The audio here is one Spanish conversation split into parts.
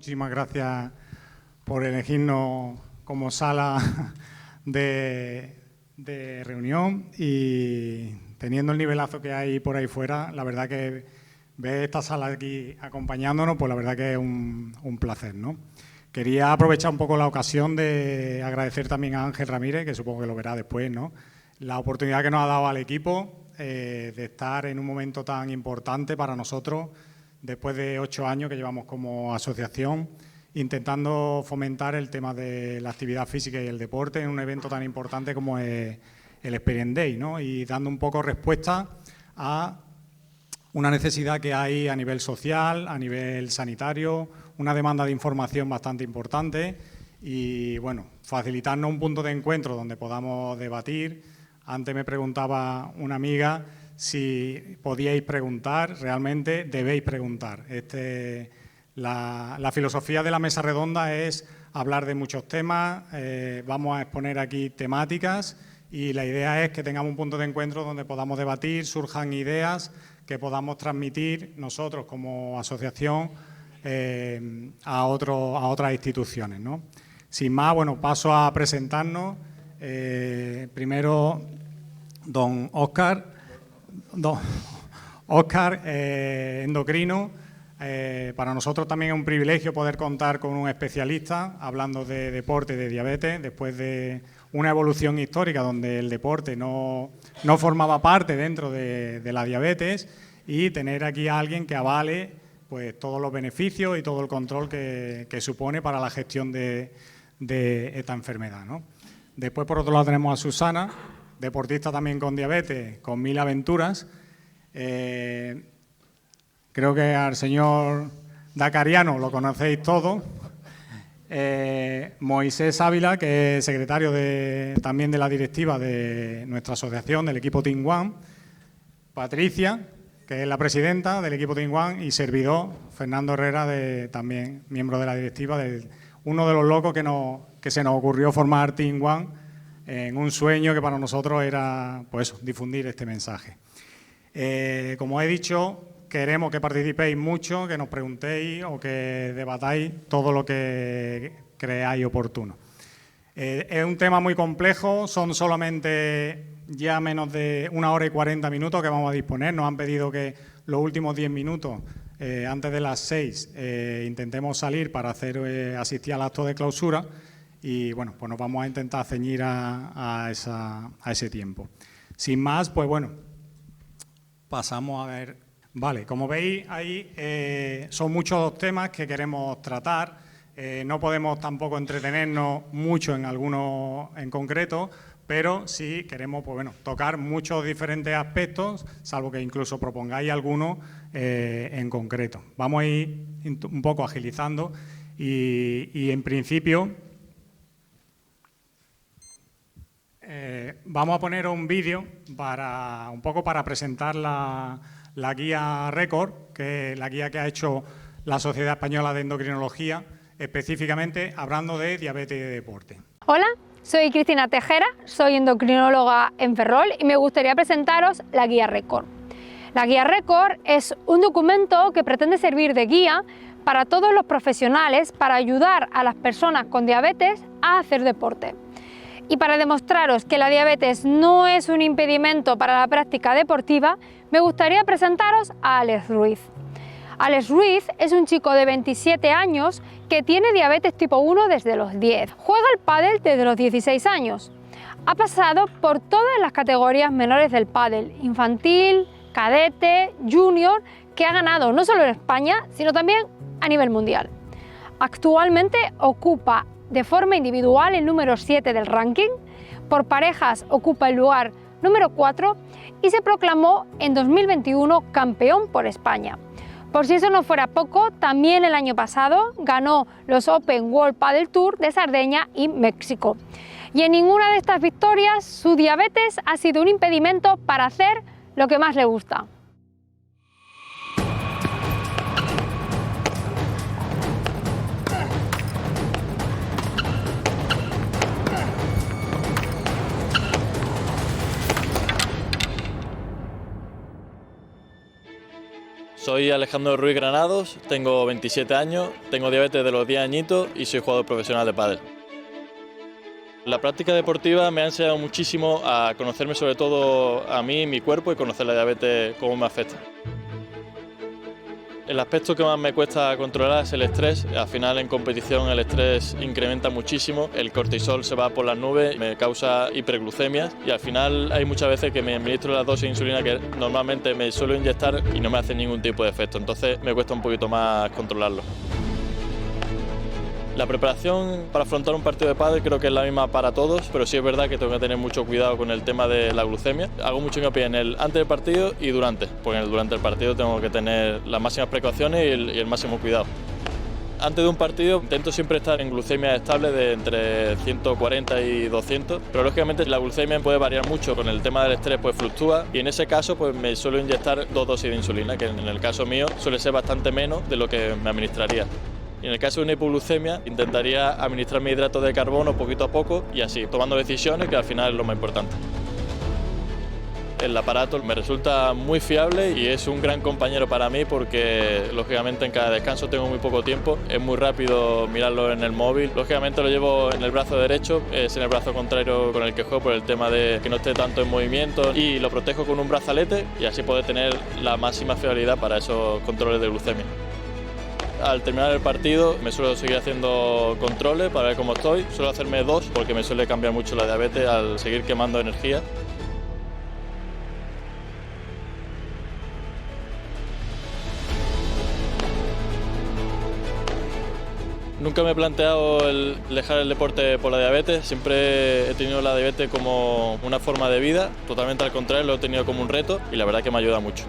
muchísimas gracias por elegirnos como sala de reunión, y teniendo el nivelazo que hay por ahí fuera, la verdad que ver esta sala aquí acompañándonos, pues la verdad que es un placer, ¿no? Quería aprovechar un poco la ocasión de agradecer también a Ángel Ramírez, que supongo que lo verá después, ¿no?, la oportunidad que nos ha dado al equipo de estar en un momento tan importante para nosotros, después de 8 años que llevamos como asociación, intentando fomentar el tema de la actividad física y el deporte en un evento tan importante como es el Experience Day, ¿no?, y dando un poco respuesta a una necesidad que hay a nivel social, a nivel sanitario, una demanda de información bastante importante y, bueno, facilitarnos un punto de encuentro donde podamos debatir. Antes me preguntaba una amiga si podíais preguntar, realmente debéis preguntar. La filosofía de la mesa redonda es hablar de muchos temas, vamos a exponer aquí temáticas y la idea es que tengamos un punto de encuentro donde podamos debatir, surjan ideas que podamos transmitir nosotros como asociación a otras instituciones, ¿no? Sin más, bueno, paso a presentarnos. Primero, don Óscar, endocrino. Para nosotros también es un privilegio poder contar con un especialista hablando de deporte y de diabetes, después de una evolución histórica donde el deporte no formaba parte dentro de la diabetes, y tener aquí a alguien que avale pues todos los beneficios y todo el control que supone para la gestión de esta enfermedad, ¿no? Después, por otro lado, tenemos a Susana, deportista también con diabetes, con 1000 aventuras. Creo que al señor Dakariano lo conocéis todos. Moisés Ávila, que es secretario también de la directiva de nuestra asociación, del equipo Team One. Patricia, que es la presidenta del equipo Team One, y servidor, Fernando Herrera, también miembro de la directiva, uno de los locos que se nos ocurrió formar Team One en un sueño que para nosotros era, pues eso, difundir este mensaje. Como he dicho, queremos que participéis mucho, que nos preguntéis o que debatáis todo lo que creáis oportuno. Es un tema muy complejo, son solamente ya menos de 1 hora y 40 minutos que vamos a disponer. Nos han pedido que los últimos 10 minutos, antes de las 6, intentemos salir para asistir al acto de clausura y, bueno, pues nos vamos a intentar ceñir a ese tiempo. Sin más, pues bueno, pasamos a ver. Vale, como veis ahí, son muchos temas que queremos tratar. No podemos tampoco entretenernos mucho en algunos en concreto, pero sí queremos, pues bueno, tocar muchos diferentes aspectos, salvo que incluso propongáis algunos en concreto. Vamos a ir un poco agilizando y en principio vamos a poner un vídeo un poco para presentar la guía Record, que es la guía que ha hecho la Sociedad Española de Endocrinología, específicamente hablando de diabetes y de deporte. Hola, soy Cristina Tejera, soy endocrinóloga en Ferrol y me gustaría presentaros la guía Record. La guía Record es un documento que pretende servir de guía para todos los profesionales para ayudar a las personas con diabetes a hacer deporte. Y para demostraros que la diabetes no es un impedimento para la práctica deportiva, me gustaría presentaros a Alex Ruiz. Alex Ruiz es un chico de 27 años que tiene diabetes tipo 1 desde los 10. Juega al pádel desde los 16 años. Ha pasado por todas las categorías menores del pádel, infantil, cadete, junior, que ha ganado no solo en España, sino también a nivel mundial. Actualmente ocupa de forma individual el número 7 del ranking, por parejas ocupa el lugar número 4 y se proclamó en 2021 campeón por España. Por si eso no fuera poco, también el año pasado ganó los Open World Padel Tour de Cerdeña y México. Y en ninguna de estas victorias su diabetes ha sido un impedimento para hacer lo que más le gusta. Soy Alejandro Ruiz Granados, tengo 27 años, tengo diabetes de los 10 añitos y soy jugador profesional de pádel. La práctica deportiva me ha enseñado muchísimo a conocerme sobre todo a mí, mi cuerpo y conocer la diabetes, cómo me afecta. El aspecto que más me cuesta controlar es el estrés. Al final en competición el estrés incrementa muchísimo, el cortisol se va por las nubes, me causa hiperglucemias y al final hay muchas veces que me administro la dosis de insulina que normalmente me suelo inyectar y no me hace ningún tipo de efecto, entonces me cuesta un poquito más controlarlo. La preparación para afrontar un partido de pádel creo que es la misma para todos, pero sí es verdad que tengo que tener mucho cuidado con el tema de la glucemia. Hago mucho hincapié en el antes del partido y durante, porque durante el partido tengo que tener las máximas precauciones y el máximo cuidado. Antes de un partido intento siempre estar en glucemia estable de entre 140 y 200, pero lógicamente la glucemia puede variar mucho, con el tema del estrés pues fluctúa y en ese caso pues me suelo inyectar 2 dosis de insulina, que en el caso mío suele ser bastante menos de lo que me administraría. Y en el caso de una hipoglucemia intentaría administrarme hidratos de carbono poquito a poco y así, tomando decisiones que al final es lo más importante. El aparato me resulta muy fiable y es un gran compañero para mí porque lógicamente en cada descanso tengo muy poco tiempo, es muy rápido mirarlo en el móvil, lógicamente lo llevo en el brazo derecho, es en el brazo contrario con el que juego por el tema de que no esté tanto en movimiento y lo protejo con un brazalete y así poder tener la máxima fiabilidad para esos controles de glucemia. Al terminar el partido me suelo seguir haciendo controles para ver cómo estoy. Suelo hacerme 2 porque me suele cambiar mucho la diabetes al seguir quemando energía. Nunca me he planteado el dejar el deporte por la diabetes, siempre he tenido la diabetes como una forma de vida, totalmente al contrario, lo he tenido como un reto y la verdad que me ayuda mucho.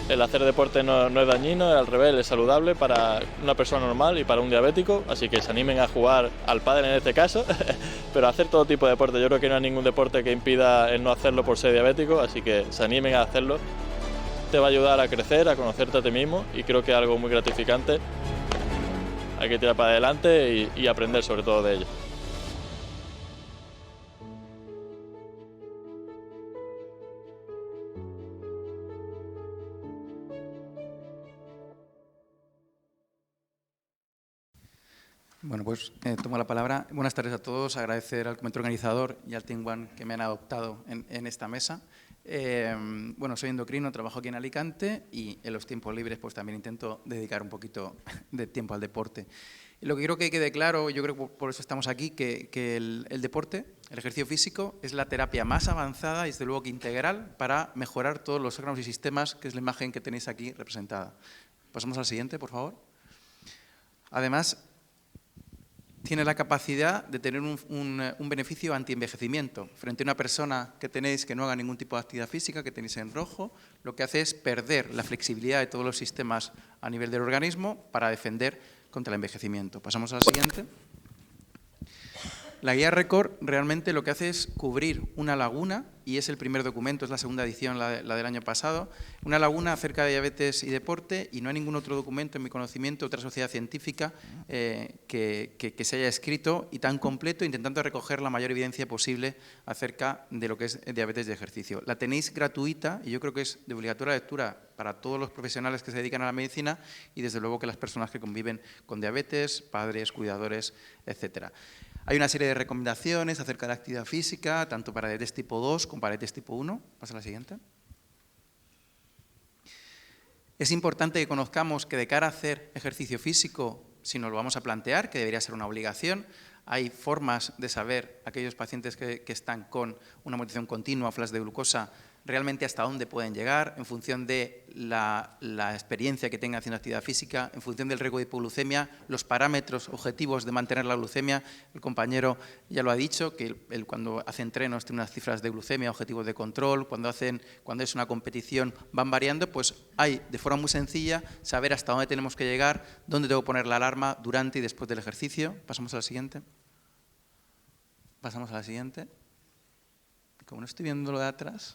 El hacer deporte no es dañino, al revés, es saludable para una persona normal y para un diabético, así que se animen a jugar al pádel en este caso, pero hacer todo tipo de deporte. Yo creo que no hay ningún deporte que impida el no hacerlo por ser diabético, así que se animen a hacerlo. Te va a ayudar a crecer, a conocerte a ti mismo y creo que es algo muy gratificante. Hay que tirar para adelante y aprender sobre todo de ello. Bueno, pues tomo la palabra. Buenas tardes a todos. Agradecer al comité organizador y al Team One que me han adoptado en esta mesa. Bueno, soy endocrino, trabajo aquí en Alicante y en los tiempos libres pues también intento dedicar un poquito de tiempo al deporte. Y lo que quiero que quede claro, yo creo que por eso estamos aquí, que el deporte, el ejercicio físico, es la terapia más avanzada y desde luego que integral para mejorar todos los órganos y sistemas, que es la imagen que tenéis aquí representada. Pasamos al siguiente, por favor. Además, tiene la capacidad de tener un beneficio antienvejecimiento. Frente a una persona que tenéis que no haga ningún tipo de actividad física, que tenéis en rojo, lo que hace es perder la flexibilidad de todos los sistemas a nivel del organismo para defender contra el envejecimiento. Pasamos a la siguiente. La guía Record realmente lo que hace es cubrir una laguna, y es el primer documento, es la segunda edición, la del año pasado, una laguna acerca de diabetes y deporte, y no hay ningún otro documento en mi conocimiento, otra sociedad científica que se haya escrito y tan completo, intentando recoger la mayor evidencia posible acerca de lo que es diabetes de ejercicio. La tenéis gratuita y yo creo que es de obligatoria lectura para todos los profesionales que se dedican a la medicina y desde luego que las personas que conviven con diabetes, padres, cuidadores, etcétera. Hay una serie de recomendaciones acerca de la actividad física, tanto para diabetes tipo 2 como para diabetes tipo 1. Pasa a la siguiente. Es importante que conozcamos que de cara a hacer ejercicio físico, si nos lo vamos a plantear, que debería ser una obligación, hay formas de saber, aquellos pacientes que están con una monitorización continua, flash de glucosa, realmente hasta dónde pueden llegar, en función de la experiencia que tengan haciendo actividad física, en función del riesgo de hipoglucemia, los parámetros objetivos de mantener la glucemia. El compañero ya lo ha dicho, que él cuando hace entrenos tiene unas cifras de glucemia, objetivos de control, cuando es una competición van variando, pues hay de forma muy sencilla saber hasta dónde tenemos que llegar, dónde tengo que poner la alarma durante y después del ejercicio. Pasamos a la siguiente. Pasamos a la siguiente. Como no estoy viendo lo de atrás.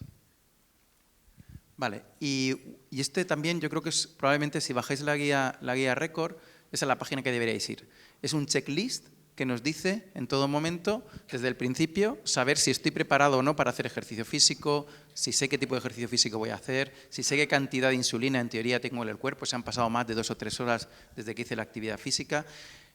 Vale, y este también yo creo que es probablemente si bajáis la guía Record, esa es la página que deberíais ir. Es un checklist que nos dice en todo momento, desde el principio, saber si estoy preparado o no para hacer ejercicio físico, si sé qué tipo de ejercicio físico voy a hacer, si sé qué cantidad de insulina en teoría tengo en el cuerpo, si han pasado más de 2 o 3 horas desde que hice la actividad física.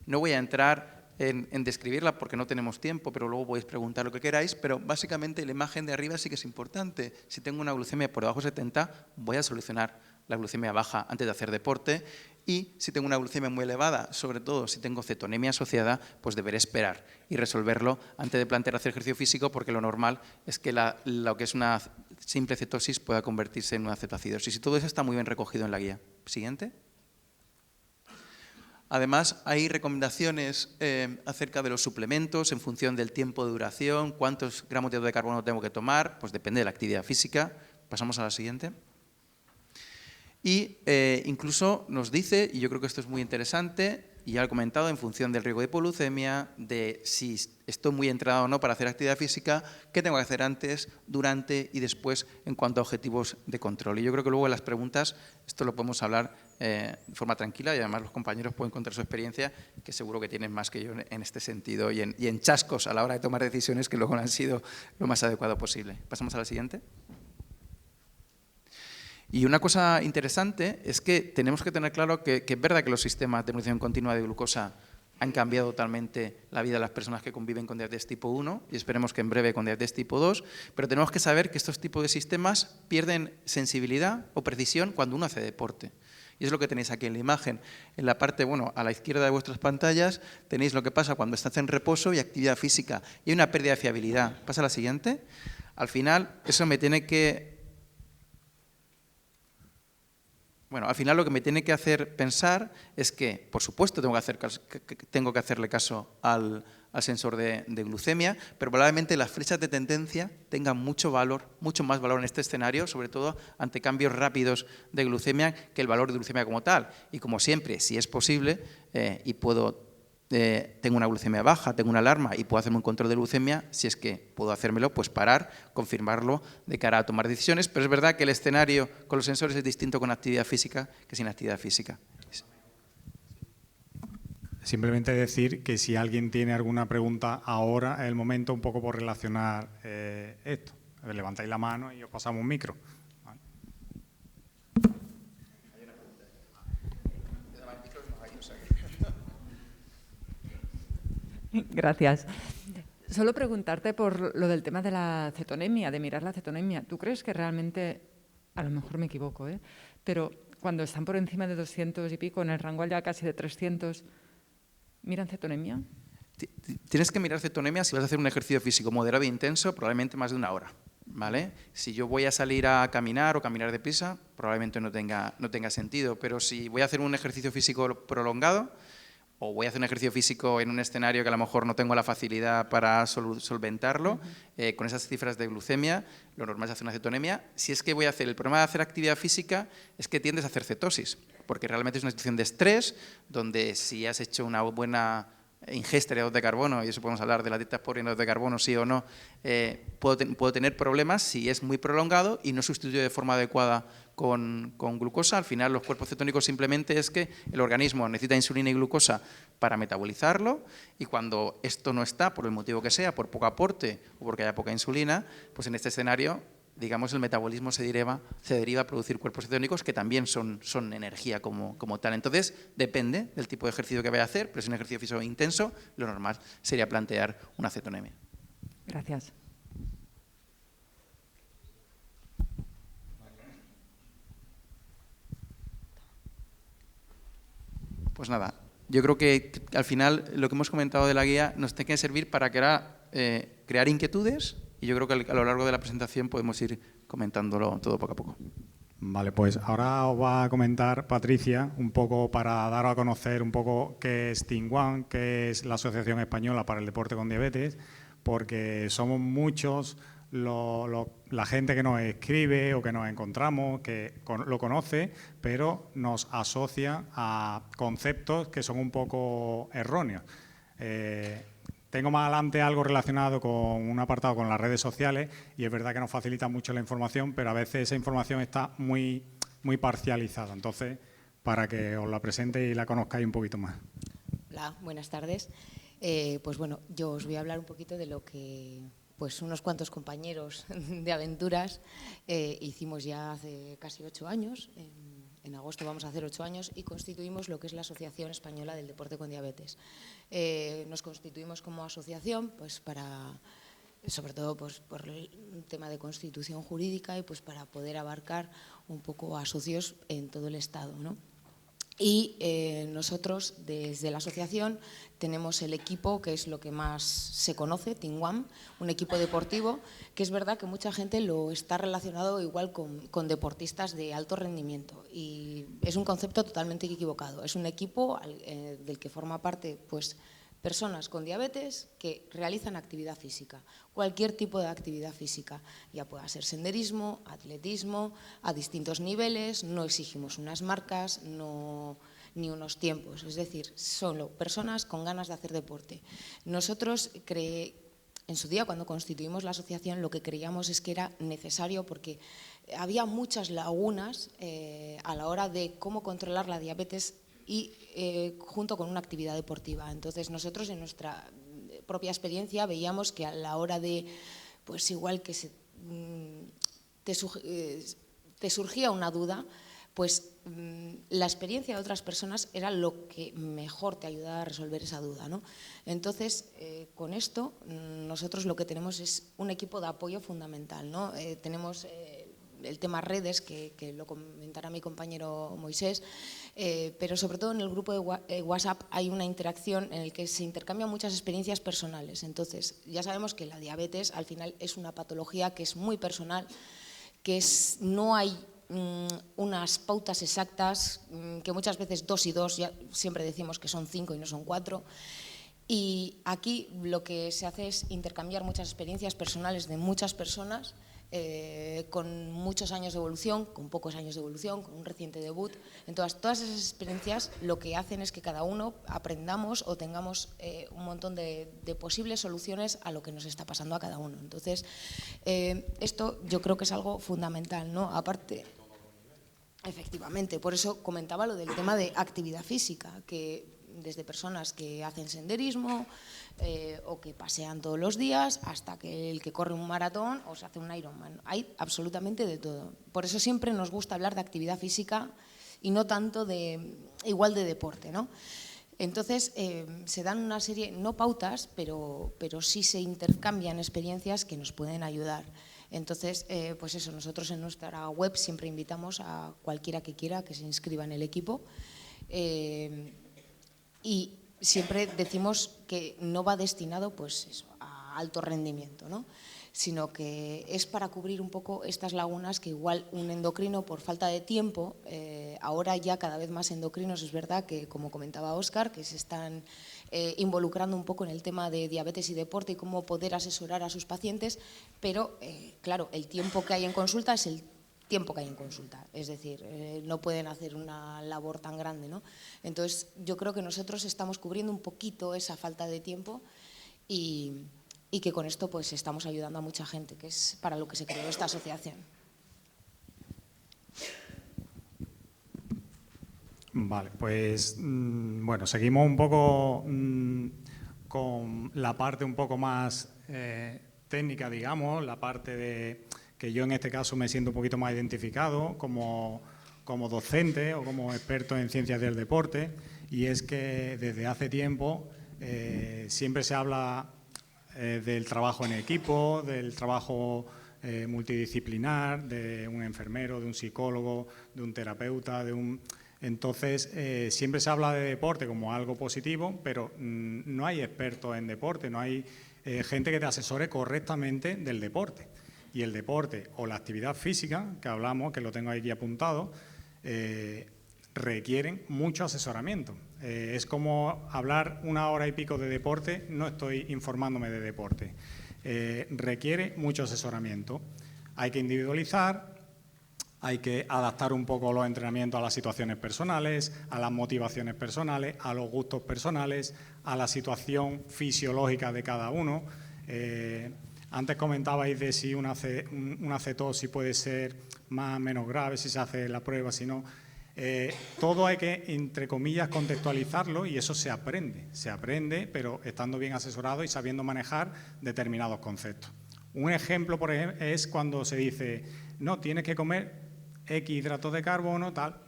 No voy a entrar en describirla porque no tenemos tiempo, pero luego podéis preguntar lo que queráis, pero básicamente la imagen de arriba sí que es importante. Si tengo una glucemia por debajo de 70, voy a solucionar la glucemia baja antes de hacer deporte, y si tengo una glucemia muy elevada, sobre todo si tengo cetonemia asociada, pues deberé esperar y resolverlo antes de plantear hacer ejercicio físico, porque lo normal es que lo que es una simple cetosis pueda convertirse en una cetoacidosis. Y todo eso está muy bien recogido en la guía. Siguiente. Además, hay recomendaciones acerca de los suplementos en función del tiempo de duración, cuántos gramos de hidrato de carbono tengo que tomar, pues depende de la actividad física. Pasamos a la siguiente. Y incluso nos dice, y yo creo que esto es muy interesante, y ya lo he comentado, en función del riesgo de hipoglucemia, de si estoy muy entrenado o no para hacer actividad física, qué tengo que hacer antes, durante y después en cuanto a objetivos de control. Y yo creo que luego en las preguntas esto lo podemos hablar de forma tranquila, y además los compañeros pueden contar su experiencia, que seguro que tienen más que yo en este sentido, y en chascos a la hora de tomar decisiones que luego no han sido lo más adecuado posible. Pasamos a la siguiente. Y una cosa interesante es que tenemos que tener claro que es verdad que los sistemas de monitorización continua de glucosa han cambiado totalmente la vida de las personas que conviven con diabetes tipo 1, y esperemos que en breve con diabetes tipo 2, pero tenemos que saber que estos tipos de sistemas pierden sensibilidad o precisión cuando uno hace deporte. Y es lo que tenéis aquí en la imagen. En la parte, bueno, a la izquierda de vuestras pantallas tenéis lo que pasa cuando estás en reposo y actividad física. Y hay una pérdida de fiabilidad. Pasa a la siguiente. Al final, eso me tiene que... Bueno, al final lo que me tiene que hacer pensar es que, por supuesto, tengo que hacerle caso al sensor de glucemia, pero probablemente las flechas de tendencia tengan mucho más valor en este escenario, sobre todo ante cambios rápidos de glucemia, que el valor de glucemia como tal. Y como siempre, si es posible, y tengo una glucemia baja, tengo una alarma y puedo hacerme un control de glucemia, si es que puedo hacérmelo, pues parar, confirmarlo de cara a tomar decisiones, pero es verdad que el escenario con los sensores es distinto con actividad física que sin actividad física. Simplemente decir que si alguien tiene alguna pregunta ahora es el momento un poco por relacionar esto. Levantáis la mano y os pasamos un micro. Gracias. Solo preguntarte por lo del tema de la cetonemia, de mirar la cetonemia. ¿Tú crees que realmente, a lo mejor me equivoco, pero cuando están por encima de 200 y pico, en el rango ya casi de 300, miran cetonemia? Tienes que mirar cetonemia si vas a hacer un ejercicio físico moderado e intenso, probablemente más de 1 hora. ¿Vale? Si yo voy a salir a caminar o caminar deprisa, probablemente no tenga sentido, pero si voy a hacer un ejercicio físico prolongado, o voy a hacer un ejercicio físico en un escenario que a lo mejor no tengo la facilidad para solventarlo, con esas cifras de glucemia, lo normal es hacer una cetonemia. Si es que voy a hacer, el problema de hacer actividad física es que tiendes a hacer cetosis, porque realmente es una situación de estrés, donde si has hecho una buena ingesta de hidratos de carbono, y eso podemos hablar de las dietas por hidratos de carbono, sí o no, puedo tener problemas si es muy prolongado y no sustituyo de forma adecuada con glucosa. Al final los cuerpos cetónicos simplemente es que el organismo necesita insulina y glucosa para metabolizarlo, y cuando esto no está, por el motivo que sea, por poco aporte o porque haya poca insulina, pues en este escenario, digamos, el metabolismo se deriva a producir cuerpos cetónicos que también son energía como tal. Entonces, depende del tipo de ejercicio que vaya a hacer, pero si es un ejercicio físico intenso, lo normal sería plantear una cetonemia. Gracias. Pues nada, yo creo que al final lo que hemos comentado de la guía nos tiene que servir para crear inquietudes, y yo creo que a lo largo de la presentación podemos ir comentándolo todo poco a poco. Vale, pues ahora os va a comentar Patricia un poco para dar a conocer un poco qué es TINGUAN, qué es la Asociación Española para el Deporte con Diabetes, porque somos muchos la gente que nos escribe o que nos encontramos, que lo conoce, pero nos asocia a conceptos que son un poco erróneos. Tengo más adelante algo relacionado con un apartado con las redes sociales, y es verdad que nos facilita mucho la información, pero a veces esa información está muy parcializada. Entonces, para que os la presente y la conozcáis un poquito más. Hola, buenas tardes. Pues bueno, yo os voy a hablar un poquito de lo que pues unos cuantos compañeros de aventuras hicimos ya hace casi 8 años. En agosto vamos a hacer 8 años y constituimos lo que es la Asociación Española del Deporte con Diabetes. Nos constituimos como asociación pues sobre todo pues, por el tema de constitución jurídica y pues para poder abarcar un poco a socios en todo el Estado, ¿no? Y nosotros desde la asociación tenemos el equipo que es lo que más se conoce, Team One, un equipo deportivo que es verdad que mucha gente lo está relacionado igual con deportistas de alto rendimiento y es un concepto totalmente equivocado. Es un equipo del que forma parte pues personas con diabetes que realizan actividad física, cualquier tipo de actividad física, ya pueda ser senderismo, atletismo, a distintos niveles, no exigimos unas marcas ni unos tiempos, es decir, solo personas con ganas de hacer deporte. Nosotros en su día, cuando constituimos la asociación, lo que creíamos es que era necesario porque había muchas lagunas a la hora de cómo controlar la diabetes y junto con una actividad deportiva. Entonces nosotros en nuestra propia experiencia veíamos que a la hora de, pues igual que te surgía una duda, pues la experiencia de otras personas era lo que mejor te ayudaba a resolver esa duda, ¿no? Entonces, con esto nosotros lo que tenemos es un equipo de apoyo fundamental, ¿no? Tenemos el tema redes, que lo comentará mi compañero Moisés, pero sobre todo en el grupo de WhatsApp hay una interacción en la que se intercambian muchas experiencias personales. Entonces, ya sabemos que la diabetes al final es una patología que es muy personal, que no hay unas pautas exactas, que muchas veces 2 y 2, ya siempre decimos que son 5 y no son 4. Y aquí lo que se hace es intercambiar muchas experiencias personales de muchas personas, con muchos años de evolución, con pocos años de evolución, con un reciente debut. Entonces, todas esas experiencias lo que hacen es que cada uno aprendamos o tengamos un montón de posibles soluciones a lo que nos está pasando a cada uno. Entonces, esto yo creo que es algo fundamental, ¿no? Aparte, efectivamente, por eso comentaba lo del tema de actividad física, que desde personas que hacen senderismo o que pasean todos los días hasta que el que corre un maratón o se hace un Ironman. Hay absolutamente de todo. Por eso siempre nos gusta hablar de actividad física y no tanto igual de deporte, ¿no? Entonces se dan una serie, no pautas, pero sí se intercambian experiencias que nos pueden ayudar. Entonces, pues eso, nosotros en nuestra web siempre invitamos a cualquiera que quiera que se inscriba en el equipo. Y siempre decimos que no va destinado pues eso, a alto rendimiento, ¿no? Sino que es para cubrir un poco estas lagunas que igual un endocrino por falta de tiempo, ahora ya cada vez más endocrinos, es verdad que como comentaba Óscar, que se están involucrando un poco en el tema de diabetes y deporte y cómo poder asesorar a sus pacientes, pero claro, el tiempo que hay en consulta es el tiempo que hay en consulta, es decir, no pueden hacer una labor tan grande, ¿no? Entonces, yo creo que nosotros estamos cubriendo un poquito esa falta de tiempo y que con esto pues estamos ayudando a mucha gente, que es para lo que se creó esta asociación. Vale, pues bueno, seguimos un poco con la parte un poco más técnica, digamos, la parte de que yo en este caso me siento un poquito más identificado como docente o como experto en ciencias del deporte, y es que desde hace tiempo siempre se habla del trabajo en equipo, del trabajo multidisciplinar, de un enfermero, de un psicólogo, de un terapeuta, Entonces, siempre se habla de deporte como algo positivo, pero no hay expertos en deporte, no hay gente que te asesore correctamente del deporte. Y el deporte o la actividad física, que hablamos, que lo tengo aquí apuntado, requieren mucho asesoramiento. Es como hablar 1 hora y pico de deporte, no estoy informándome de deporte. Requiere mucho asesoramiento. Hay que individualizar, hay que adaptar un poco los entrenamientos a las situaciones personales, a las motivaciones personales, a los gustos personales, a la situación fisiológica de cada uno. Antes comentabais de si una cetosis puede ser más o menos grave, si se hace la prueba, si no. Todo hay que, entre comillas, contextualizarlo y eso se aprende, pero estando bien asesorado y sabiendo manejar determinados conceptos. Un ejemplo, por ejemplo, es cuando se dice, no, tienes que comer X hidratos de carbono, tal.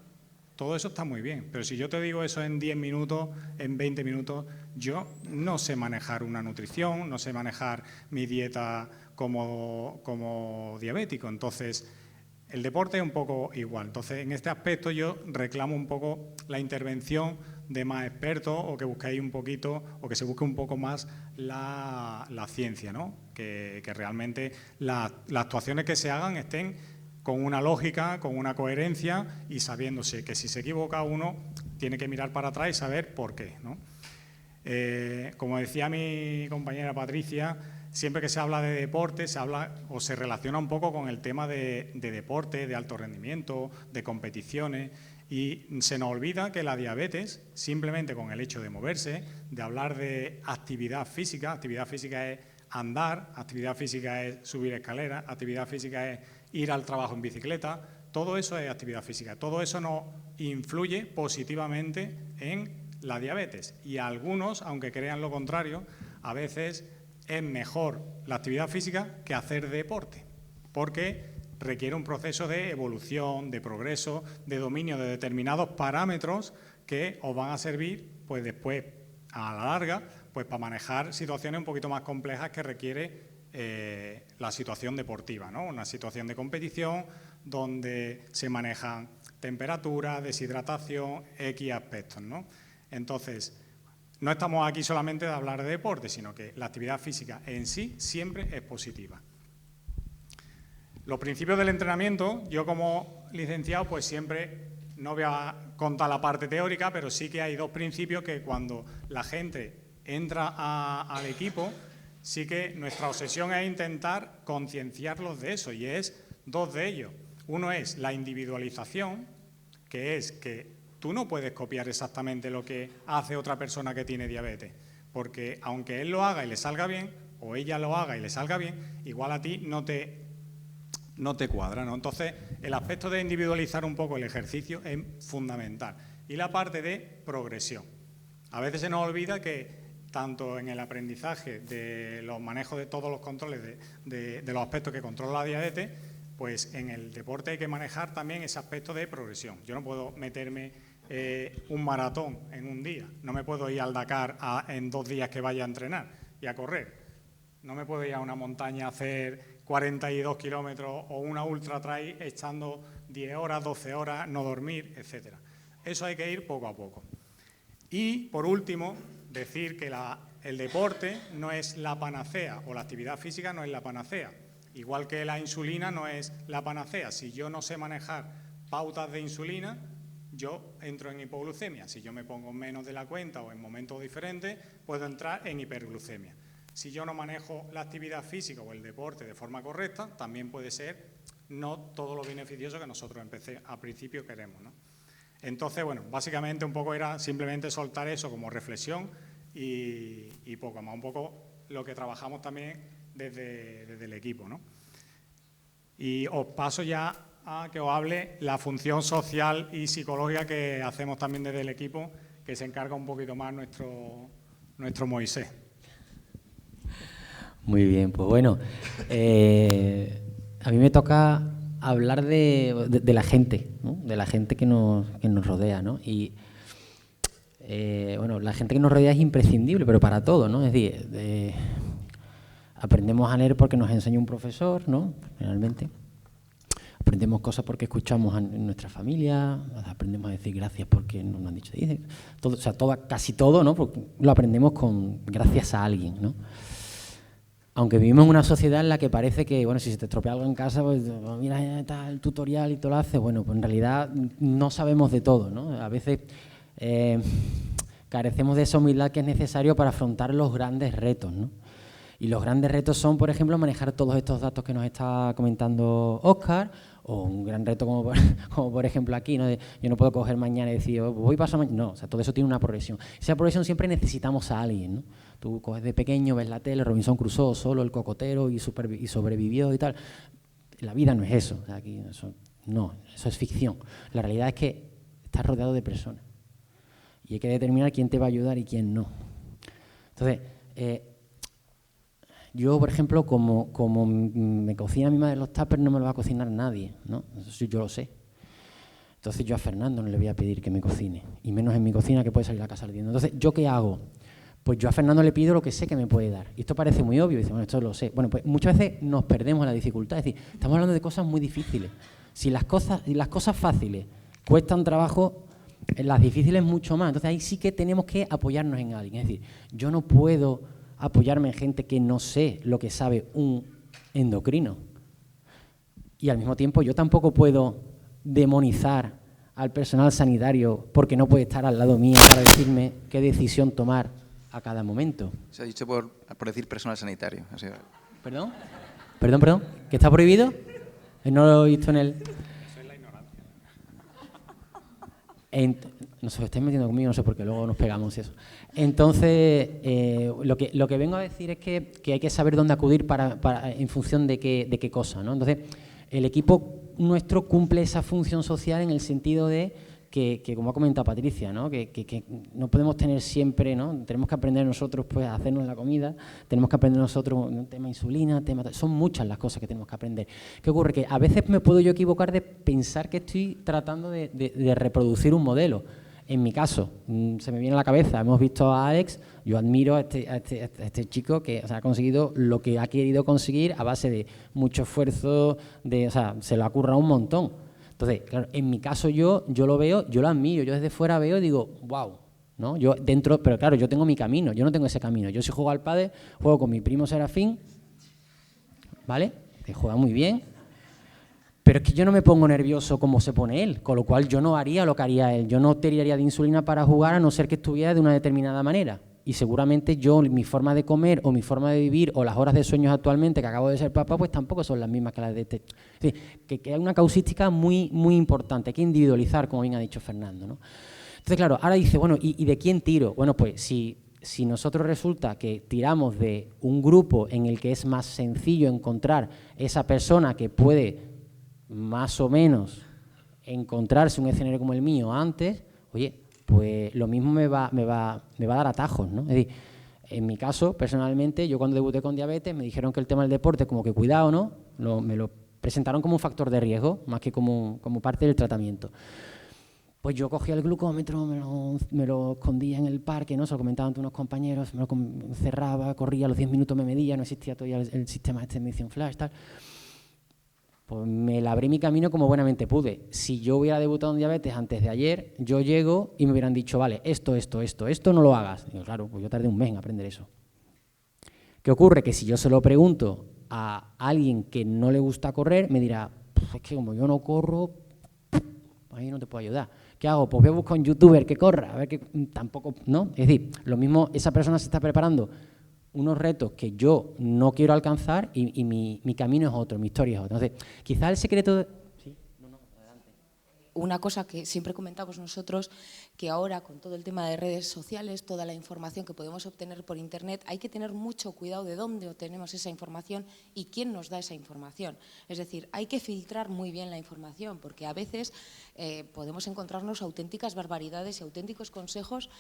Todo eso está muy bien, pero si yo te digo eso en 10 minutos, en 20 minutos, yo no sé manejar una nutrición, no sé manejar mi dieta como diabético. Entonces, el deporte es un poco igual. Entonces, en este aspecto yo reclamo un poco la intervención de más expertos o que busquéis un poquito o que se busque un poco más la ciencia, ¿no? Que realmente las actuaciones que se hagan estén con una lógica, con una coherencia y sabiéndose que si se equivoca uno tiene que mirar para atrás y saber por qué, ¿no? Como decía mi compañera Patricia, siempre que se habla de deporte se habla o se relaciona un poco con el tema de deporte, de alto rendimiento, de competiciones y se nos olvida que la diabetes, simplemente con el hecho de moverse, de hablar de actividad física es andar, actividad física es subir escaleras, actividad física es ir al trabajo en bicicleta, todo eso es actividad física, todo eso nos influye positivamente en la diabetes y a algunos, aunque crean lo contrario, a veces es mejor la actividad física que hacer deporte, porque requiere un proceso de evolución, de progreso, de dominio de determinados parámetros que os van a servir pues después, a la larga, pues para manejar situaciones un poquito más complejas que requiere la situación deportiva, ¿no? Una situación de competición donde se manejan temperatura, deshidratación, X aspectos, ¿no? Entonces, no estamos aquí solamente de hablar de deporte, sino que la actividad física en sí siempre es positiva. Los principios del entrenamiento, yo como licenciado, pues siempre, no voy a contar la parte teórica, pero sí que hay dos principios que cuando la gente entra al equipo, sí que nuestra obsesión es intentar concienciarlos de eso, y es dos de ellos. Uno es la individualización, que es que tú no puedes copiar exactamente lo que hace otra persona que tiene diabetes, porque aunque él lo haga y le salga bien, o ella lo haga y le salga bien, igual a ti no te cuadra, ¿no? Entonces, el aspecto de individualizar un poco el ejercicio es fundamental. Y la parte de progresión. A veces se nos olvida que tanto en el aprendizaje de los manejos de todos los controles de los aspectos que controla la diabetes, pues en el deporte hay que manejar también ese aspecto de progresión. Yo no puedo meterme un maratón en un día, no me puedo ir al Dakar en 2 días que vaya a entrenar y a correr. No me puedo ir a una montaña a hacer 42 kilómetros o una ultra trail echando 10 horas, 12 horas, no dormir, etcétera. Eso hay que ir poco a poco. Y, por último, decir que el deporte no es la panacea o la actividad física no es la panacea. Igual que la insulina no es la panacea. Si yo no sé manejar pautas de insulina, yo entro en hipoglucemia. Si yo me pongo menos de la cuenta o en momentos diferentes, puedo entrar en hiperglucemia. Si yo no manejo la actividad física o el deporte de forma correcta, también puede ser no todo lo beneficioso que nosotros al principio queremos, ¿no? Entonces, bueno, básicamente un poco era simplemente soltar eso como reflexión y poco más, un poco lo que trabajamos también desde el equipo, ¿no? Y os paso ya a que os hable la función social y psicológica que hacemos también desde el equipo, que se encarga un poquito más nuestro Moisés. Muy bien, pues bueno, a mí me toca hablar de la gente, ¿no? De la gente que nos rodea, ¿no? Y bueno, la gente que nos rodea es imprescindible, pero para todo, ¿no? Es decir, aprendemos a leer porque nos enseña un profesor, ¿no? Generalmente. Aprendemos cosas porque escuchamos en nuestra familia, aprendemos a decir gracias porque nos han dicho, todo, o sea, casi todo, ¿no? Porque lo aprendemos gracias a alguien, ¿no? Aunque vivimos en una sociedad en la que parece que, bueno, si se te estropea algo en casa, pues mira, ya está el tutorial y todo lo hace. Bueno, pues en realidad no sabemos de todo, ¿no? A veces carecemos de esa humildad que es necesario para afrontar los grandes retos, ¿no? Y los grandes retos son, por ejemplo, manejar todos estos datos que nos está comentando Óscar, o un gran reto como por ejemplo aquí, ¿no? Yo no puedo coger mañana y decir, voy pasado mañana. No, o sea, todo eso tiene una progresión. Esa progresión siempre necesitamos a alguien, ¿no? Tú coges de pequeño, ves la tele, Robinson Crusoe, solo el cocotero y sobrevivió y tal. La vida no es eso. O sea, aquí eso es ficción. La realidad es que estás rodeado de personas. Y hay que determinar quién te va a ayudar y quién no. Entonces, yo, por ejemplo, como me cocina mi madre los tuppers, no me lo va a cocinar nadie, ¿no? Eso sí, yo lo sé. Entonces yo a Fernando no le voy a pedir que me cocine, y menos en mi cocina, que puede salir a casa ardiendo. Entonces, ¿yo qué hago? Pues yo a Fernando le pido lo que sé que me puede dar. Y esto parece muy obvio, dice, bueno, esto lo sé. Bueno, pues muchas veces nos perdemos en la dificultad. Es decir, estamos hablando de cosas muy difíciles. Si las cosas fáciles cuestan trabajo, las difíciles mucho más. Entonces ahí sí que tenemos que apoyarnos en alguien. Es decir, yo no puedo apoyarme en gente que no sé lo que sabe un endocrino. Y al mismo tiempo yo tampoco puedo demonizar al personal sanitario porque no puede estar al lado mío para decirme qué decisión tomar a cada momento. Se ha dicho por decir personal sanitario. Así. ¿Perdón? ¿Perdón? ¿Que está prohibido? No lo he visto en el... Eso es la ignorancia. No se lo estáis metiendo conmigo, no sé por qué, luego nos pegamos y eso. Entonces, lo que vengo a decir es que hay que saber dónde acudir en función de qué cosa, ¿no? Entonces, el equipo nuestro cumple esa función social en el sentido de que como ha comentado Patricia, ¿no? Que no podemos tener siempre, ¿no? Tenemos que aprender nosotros pues, a hacernos la comida, tenemos que aprender nosotros un tema insulina, son muchas las cosas que tenemos que aprender. ¿Qué ocurre? Que a veces me puedo yo equivocar de pensar que estoy tratando de reproducir un modelo. En mi caso, se me viene a la cabeza, hemos visto a Alex, yo admiro a este chico que ha conseguido lo que ha querido conseguir a base de mucho esfuerzo, se lo ha currado un montón. Entonces, claro, en mi caso yo lo veo, yo lo admiro, yo desde fuera veo y digo, wow, ¿no? Yo dentro, pero claro, yo tengo mi camino, yo no tengo ese camino. Yo si juego al pádel, juego con mi primo Serafín, ¿vale? Que juega muy bien, pero es que yo no me pongo nervioso como se pone él, con lo cual yo no haría lo que haría él. Yo no tiraría de insulina para jugar a no ser que estuviera de una determinada manera. Y seguramente mi forma de comer o mi forma de vivir o las horas de sueños actualmente que acabo de ser papá, pues tampoco son las mismas que las de este. Es decir, que hay una causística muy, muy importante, hay que individualizar, como bien ha dicho Fernando, ¿no? Entonces, claro, ahora dice, bueno, ¿y de quién tiro? Bueno, pues si nosotros resulta que tiramos de un grupo en el que es más sencillo encontrar esa persona que puede más o menos encontrarse un escenario como el mío antes, oye, pues lo mismo me va a dar atajos, ¿no? Es decir, en mi caso, personalmente, yo cuando debuté con diabetes me dijeron que el tema del deporte, como que cuidado, ¿no? Me lo presentaron como un factor de riesgo, más que como parte del tratamiento. Pues yo cogía el glucómetro, me lo escondía en el parque, ¿no? Se lo comentaban ante unos compañeros, me lo encerraba, corría, a los 10 minutos me medía, no existía todavía el sistema de medición flash, tal. Pues me labré mi camino como buenamente pude. Si yo hubiera debutado en diabetes antes de ayer, yo llego y me hubieran dicho, vale, esto no lo hagas. Y digo, claro, pues yo tardé un mes en aprender eso. ¿Qué ocurre? Que si yo se lo pregunto a alguien que no le gusta correr, me dirá, es que como yo no corro, ahí no te puedo ayudar. ¿Qué hago? Pues voy a buscar un youtuber que corra, a ver que tampoco, ¿no? Es decir, lo mismo, esa persona se está preparando unos retos que yo no quiero alcanzar y mi camino es otro, mi historia es otra. Entonces, quizás el secreto de... ¿Sí? No, adelante. Una cosa que siempre comentamos nosotros, que ahora con todo el tema de redes sociales, toda la información que podemos obtener por Internet, hay que tener mucho cuidado de dónde obtenemos esa información y quién nos da esa información. Es decir, hay que filtrar muy bien la información, porque a veces podemos encontrarnos auténticas barbaridades y auténticos consejos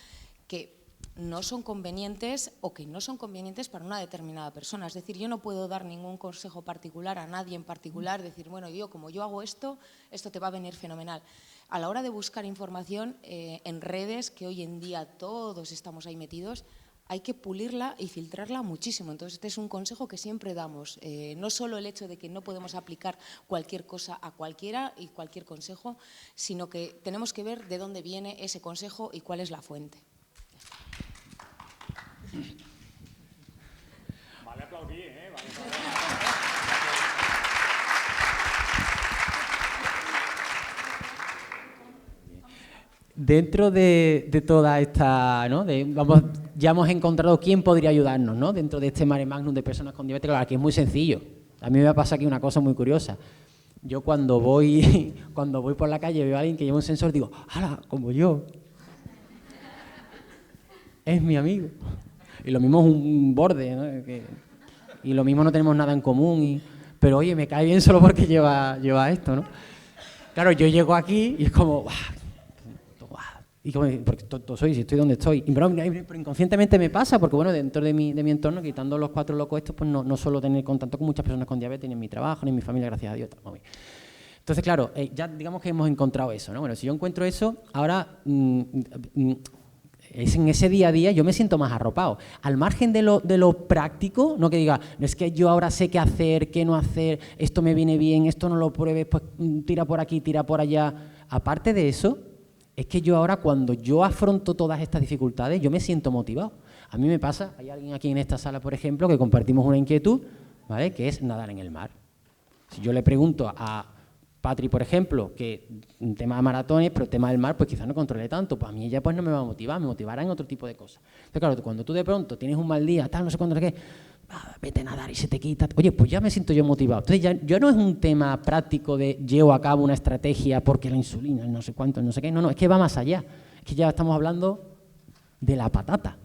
que no son convenientes o que no son convenientes para una determinada persona. Es decir, yo no puedo dar ningún consejo particular a nadie en particular, decir, bueno, como yo hago esto te va a venir fenomenal. A la hora de buscar información en redes, que hoy en día todos estamos ahí metidos, hay que pulirla y filtrarla muchísimo. Entonces, este es un consejo que siempre damos. No solo el hecho de que no podemos aplicar cualquier cosa a cualquiera y cualquier consejo, sino que tenemos que ver de dónde viene ese consejo y cuál es la fuente. Vale aplaudir, vale aplaudir. Dentro de toda esta, ¿no? Ya hemos encontrado quién podría ayudarnos, ¿no? Dentro de este mare magnum de personas con diabetes, claro, que es muy sencillo. A mí me va a pasar aquí una cosa muy curiosa. Yo cuando voy por la calle veo a alguien que lleva un sensor, digo, ¡hala! Como yo. Es mi amigo. Y lo mismo es un borde, ¿no? Y lo mismo no tenemos nada en común. Pero oye, me cae bien solo porque lleva esto, ¿no? Claro, yo llego aquí y es como, ¡buah! Y como, porque tonto soy, si estoy donde estoy. Pero inconscientemente me pasa, porque bueno, dentro de mi entorno, quitando los 4 locos estos, pues no suelo tener contacto con muchas personas con diabetes, ni en mi trabajo, ni en mi familia, gracias a Dios. Entonces, claro, ya digamos que hemos encontrado eso, ¿no? Bueno, si yo encuentro eso, ahora en ese día a día yo me siento más arropado. Al margen de lo práctico, no que diga, no es que yo ahora sé qué hacer, qué no hacer, esto me viene bien, esto no lo pruebes, pues tira por aquí, tira por allá. Aparte de eso, es que yo ahora cuando yo afronto todas estas dificultades, yo me siento motivado. A mí me pasa, hay alguien aquí en esta sala, por ejemplo, que compartimos una inquietud, ¿vale?, que es nadar en el mar. Si yo le pregunto a Patri, por ejemplo, que un tema de maratones, pero el tema del mar, pues quizás no controle tanto, pues a mí ella pues no me va a motivar, me motivará en otro tipo de cosas. Entonces, claro, cuando tú de pronto tienes un mal día, tal, no sé cuándo, no sé qué, vete a nadar y se te quita. Oye, pues ya me siento yo motivado. Entonces ya no es un tema práctico de llevo a cabo una estrategia porque la insulina, no sé cuánto, no sé qué. No, es que va más allá. Es que ya estamos hablando de la patata.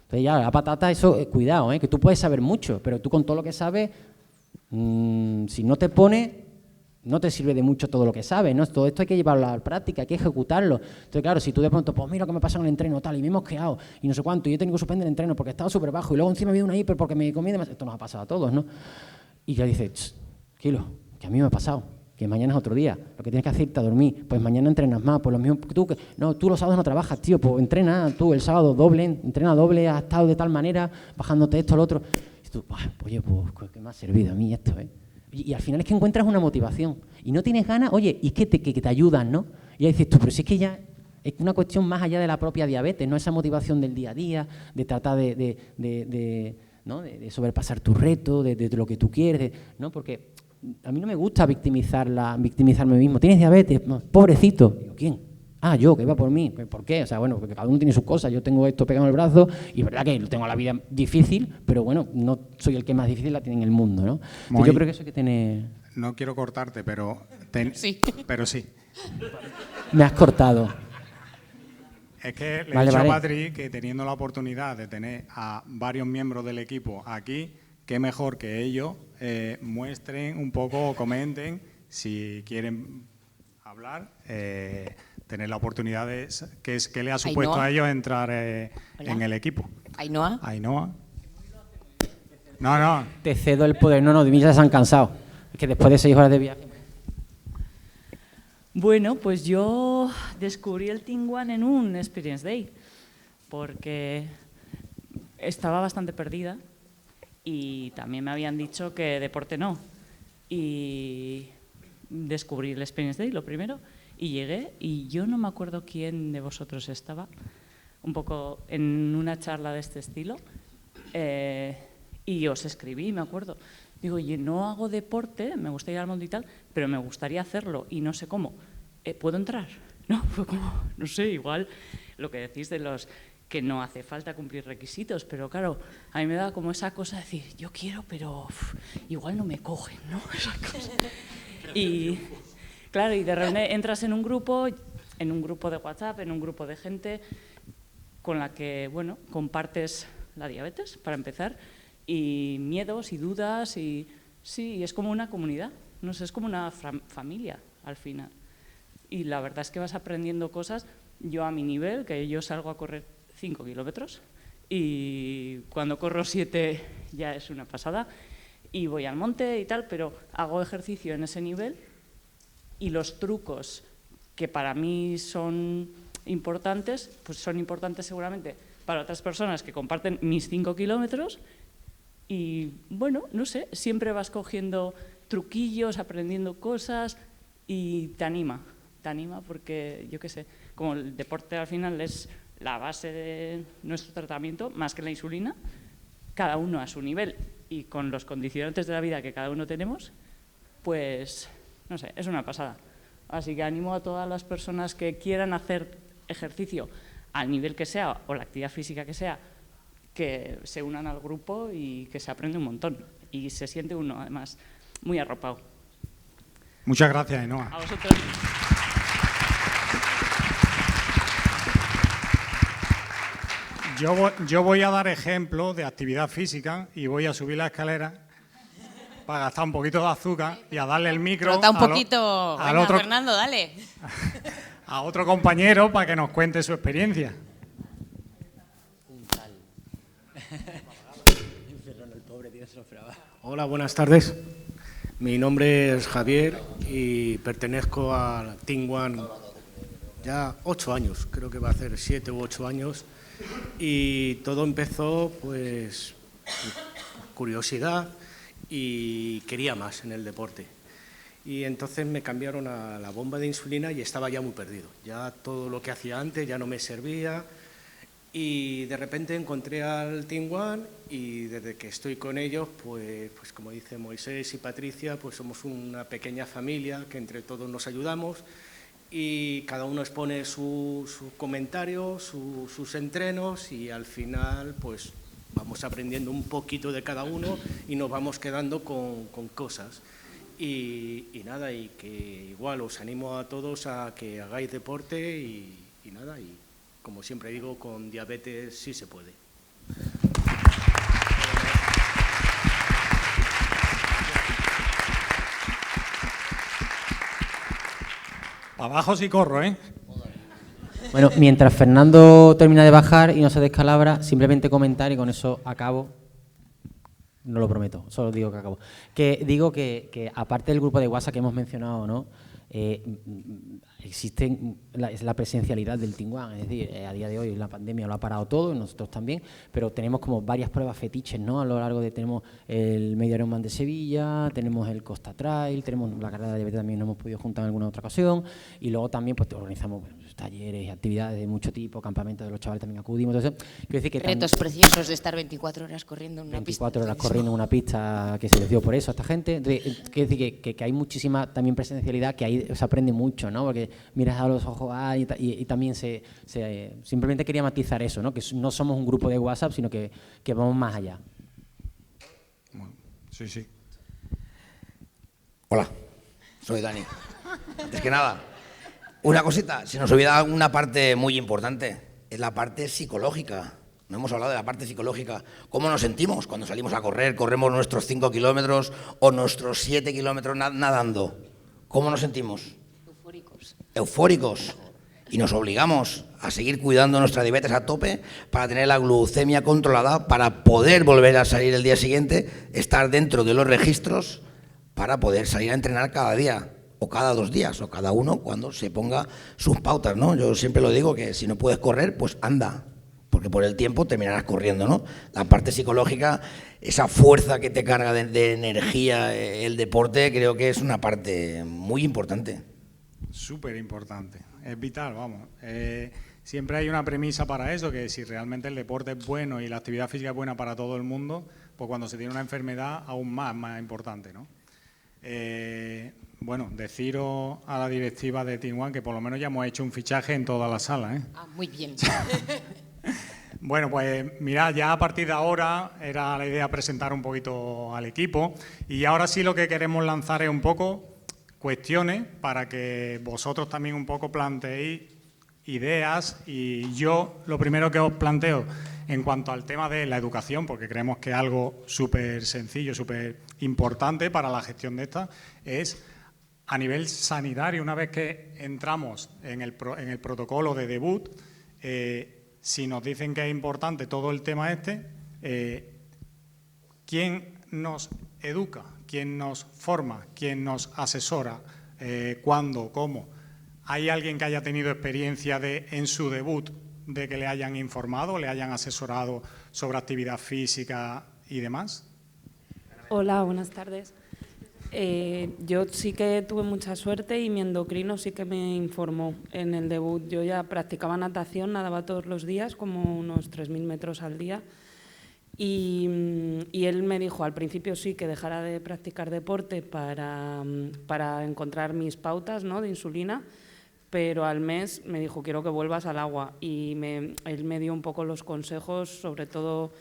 Entonces ya la patata, eso, cuidado, que tú puedes saber mucho, pero tú con todo lo que sabes, si no te pones, no te sirve de mucho todo lo que sabes, ¿no? Todo esto hay que llevarlo a la práctica, hay que ejecutarlo. Entonces, claro, si tú de pronto, pues mira lo que me pasa en el entreno, tal, y me he mosqueado, y no sé cuánto, y yo he tenido que suspender el entreno porque estaba súper bajo, y luego encima me dio una hiper porque me comí demasiado. Esto nos ha pasado a todos, ¿no? Y ya dices, Kilo, que a mí me ha pasado, que mañana es otro día, lo que tienes que hacer es irte a dormir, pues mañana entrenas más, pues lo mismo, tú los sábados no trabajas, tío, pues entrena tú el sábado doble, entrena doble, has estado de tal manera, bajándote esto, lo otro. Y tú, oye, pues, ¿qué me ha servido a mí esto, Y al final es que encuentras una motivación y no tienes ganas, oye, y es que te ayudan, ¿no? Y ya dices tú, pero si es que ya es una cuestión más allá de la propia diabetes, ¿no? Esa motivación del día a día, de tratar ¿no? de sobrepasar tu reto, de lo que tú quieres, ¿no? Porque a mí no me gusta victimizarme mismo. ¿Tienes diabetes? No, pobrecito. Digo, ¿quién? Ah, yo, que iba por mí. ¿Por qué? O sea, bueno, porque cada uno tiene sus cosas. Yo tengo esto pegado en el brazo y es verdad que tengo la vida difícil, pero bueno, no soy el que más difícil la tiene en el mundo, ¿no? Entonces, yo creo que eso hay que tener... No quiero cortarte, pero... Sí. Pero sí. Me has cortado. Es que le he dicho a Patri que teniendo la oportunidad de tener a varios miembros del equipo aquí, qué mejor que ellos muestren un poco, comenten, si quieren hablar... tener la oportunidad de que le ha supuesto a ellos entrar en el equipo. Ainhoa. No. Te cedo el poder. No, de mí ya se han cansado. Es que después de 6 horas de viaje... Bueno, pues yo descubrí el Team One en un Experience Day, porque estaba bastante perdida y también me habían dicho que deporte no. Y descubrí el Experience Day, lo primero. Y llegué y yo no me acuerdo quién de vosotros estaba, un poco en una charla de este estilo, y os escribí, me acuerdo. Digo, oye, no hago deporte, me gusta ir al mundo y tal, pero me gustaría hacerlo y no sé cómo. ¿Puedo entrar? No, fue como, no sé, igual lo que decís de los que no hace falta cumplir requisitos, pero claro, a mí me da como esa cosa de decir, yo quiero, pero igual no me cogen, ¿no? Esa cosa. Y... claro, y de repente entras en un grupo de WhatsApp, en un grupo de gente con la que, bueno, compartes la diabetes, para empezar, y miedos y dudas, y sí, es como una comunidad, no sé, es como una familia al final. Y la verdad es que vas aprendiendo cosas, yo a mi nivel, que yo salgo a correr 5 kilómetros, y cuando corro 7 ya es una pasada, y voy al monte y tal, pero hago ejercicio en ese nivel. Y los trucos que para mí son importantes, pues son importantes seguramente para otras personas que comparten mis 5 kilómetros. Y bueno, no sé, siempre vas cogiendo truquillos, aprendiendo cosas y te anima porque, yo qué sé, como el deporte al final es la base de nuestro tratamiento, más que la insulina, cada uno a su nivel y con los condicionantes de la vida que cada uno tenemos, pues... no sé, es una pasada. Así que animo a todas las personas que quieran hacer ejercicio al nivel que sea o la actividad física que sea, que se unan al grupo y que se aprende un montón. Y se siente uno, además, muy arropado. Muchas gracias, Ainhoa. A vosotros. Yo voy a dar ejemplo de actividad física y voy a subir la escalera para gastar un poquito de azúcar y a darle el micro Rota un poquito. Venga, Fernando, dale. a otro compañero para que nos cuente su experiencia. Hola, buenas tardes. Mi nombre es Javier y pertenezco al Team One ya 8 años, creo que va a hacer 7 u 8 años. Y todo empezó, pues, curiosidad y quería más en el deporte. Y entonces me cambiaron a la bomba de insulina y estaba ya muy perdido. Ya todo lo que hacía antes ya no me servía. Y de repente encontré al Team One y desde que estoy con ellos, pues como dice Moisés y Patricia, pues somos una pequeña familia que entre todos nos ayudamos y cada uno expone sus comentarios, sus entrenos y al final pues vamos aprendiendo un poquito de cada uno y nos vamos quedando con cosas. Y nada, y que igual os animo a todos a que hagáis deporte y nada, y como siempre digo, con diabetes sí se puede. Abajo sí corro, ¿eh? Bueno, mientras Fernando termina de bajar y no se descalabra, simplemente comentar y con eso acabo. No lo prometo, solo digo que acabo. Que digo que aparte del grupo de WhatsApp que hemos mencionado, ¿no? Existe la presencialidad del Team One, es decir, a día de hoy la pandemia lo ha parado todo, y nosotros también, pero tenemos como varias pruebas fetiches, ¿no? A lo largo tenemos el Medio Ironman de Sevilla, tenemos el Costa Trail, tenemos la carrera de diabetes, también nos hemos podido juntar en alguna otra ocasión, y luego también pues organizamos talleres y actividades de mucho tipo, campamentos de los chavales también acudimos, entonces quiero decir que retos preciosos de estar 24 horas corriendo en una 24 pista. horas corriendo en una pista que se les dio por eso a esta gente. Entonces, quiero decir que hay muchísima también presencialidad, que ahí se aprende mucho, ¿no? Porque miras a los ojos y también simplemente quería matizar eso, ¿no? Que no somos un grupo de WhatsApp, sino que vamos más allá. Sí, sí. Hola, soy Dani. Antes que nada, una cosita, se nos olvida una parte muy importante, es la parte psicológica. No hemos hablado de la parte psicológica. ¿Cómo nos sentimos cuando salimos a correr, corremos nuestros 5 kilómetros o nuestros 7 kilómetros nadando? ¿Cómo nos sentimos? Eufóricos. Y nos obligamos a seguir cuidando nuestra diabetes a tope para tener la glucemia controlada, para poder volver a salir el día siguiente, estar dentro de los registros para poder salir a entrenar cada día, o cada 2 días, o cada uno cuando se ponga sus pautas, ¿no? Yo siempre lo digo, que si no puedes correr, pues anda, porque por el tiempo terminarás corriendo, ¿no? La parte psicológica, esa fuerza que te carga de energía el deporte, creo que es una parte muy importante. Súper importante, es vital, vamos. Siempre hay una premisa para eso, que si realmente el deporte es bueno y la actividad física es buena para todo el mundo, pues cuando se tiene una enfermedad aún más importante, ¿no? Bueno, deciros a la directiva de Team One que por lo menos ya hemos hecho un fichaje en toda la sala, ¿eh? Ah, muy bien. Bueno, pues mirad, ya a partir de ahora era la idea presentar un poquito al equipo y ahora sí lo que queremos lanzar es un poco cuestiones para que vosotros también un poco planteéis ideas y yo lo primero que os planteo en cuanto al tema de la educación, porque creemos que algo súper sencillo, súper importante para la gestión de esta, es a nivel sanitario, una vez que entramos en el protocolo de debut, si nos dicen que es importante todo el tema ¿quién nos educa? ¿Quién nos forma? ¿Quién nos asesora? ¿Cuándo? ¿Cómo? ¿Hay alguien que haya tenido experiencia en su debut de que le hayan informado, le hayan asesorado sobre actividad física y demás? Hola, buenas tardes. Yo sí que tuve mucha suerte y mi endocrino sí que me informó en el debut. Yo ya practicaba natación, nadaba todos los días, como unos 3.000 metros al día. Y él me dijo al principio sí que dejara de practicar deporte para encontrar mis pautas, ¿no?, de insulina, pero al mes me dijo quiero que vuelvas al agua y él me dio un poco los consejos, sobre todo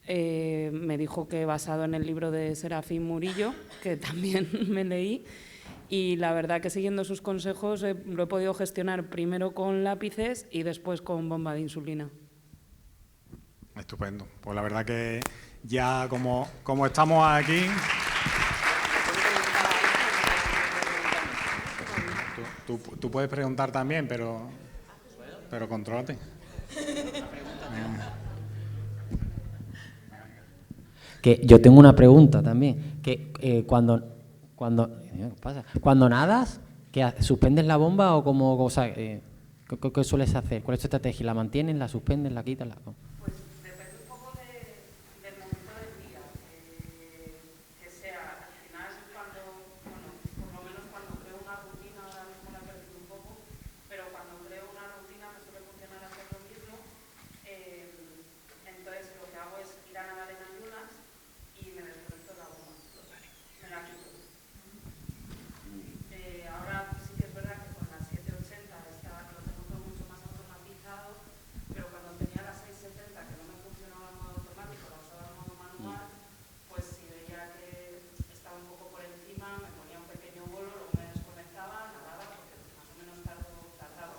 me dijo que basado en el libro de Serafín Murillo, que también me leí, y la verdad que siguiendo sus consejos lo he podido gestionar primero con lápices y después con bomba de insulina. Estupendo. Pues la verdad que ya como estamos aquí... Tú puedes preguntar también, pero contrólate. Que yo tengo una pregunta también. Que cuando nadas, ¿suspendes la bomba o cómo? O sea, ¿qué sueles hacer? ¿Cuál es tu estrategia? ¿La mantienes, la suspendes, la quitas? Pues depende un poco del momento del día. Que sea, al final cuando, bueno, por lo menos cuando creo una rutina, ahora mismo la he perdido un poco, pero cuando creo una rutina me suele funcionar hacer lo mismo. Entonces lo que hago es ir a nadar en ayunas y me desconecto la bomba. Me la quito. Ahora sí que es verdad que con las 780 lo tengo todo mucho más automatizado, pero cuando tenía las 670 que no me funcionaba en modo automático, la usaba en modo manual, pues si veía que estaba un poco por encima, me ponía un pequeño bolo, luego me desconectaba, nadaba, porque más o menos tardaba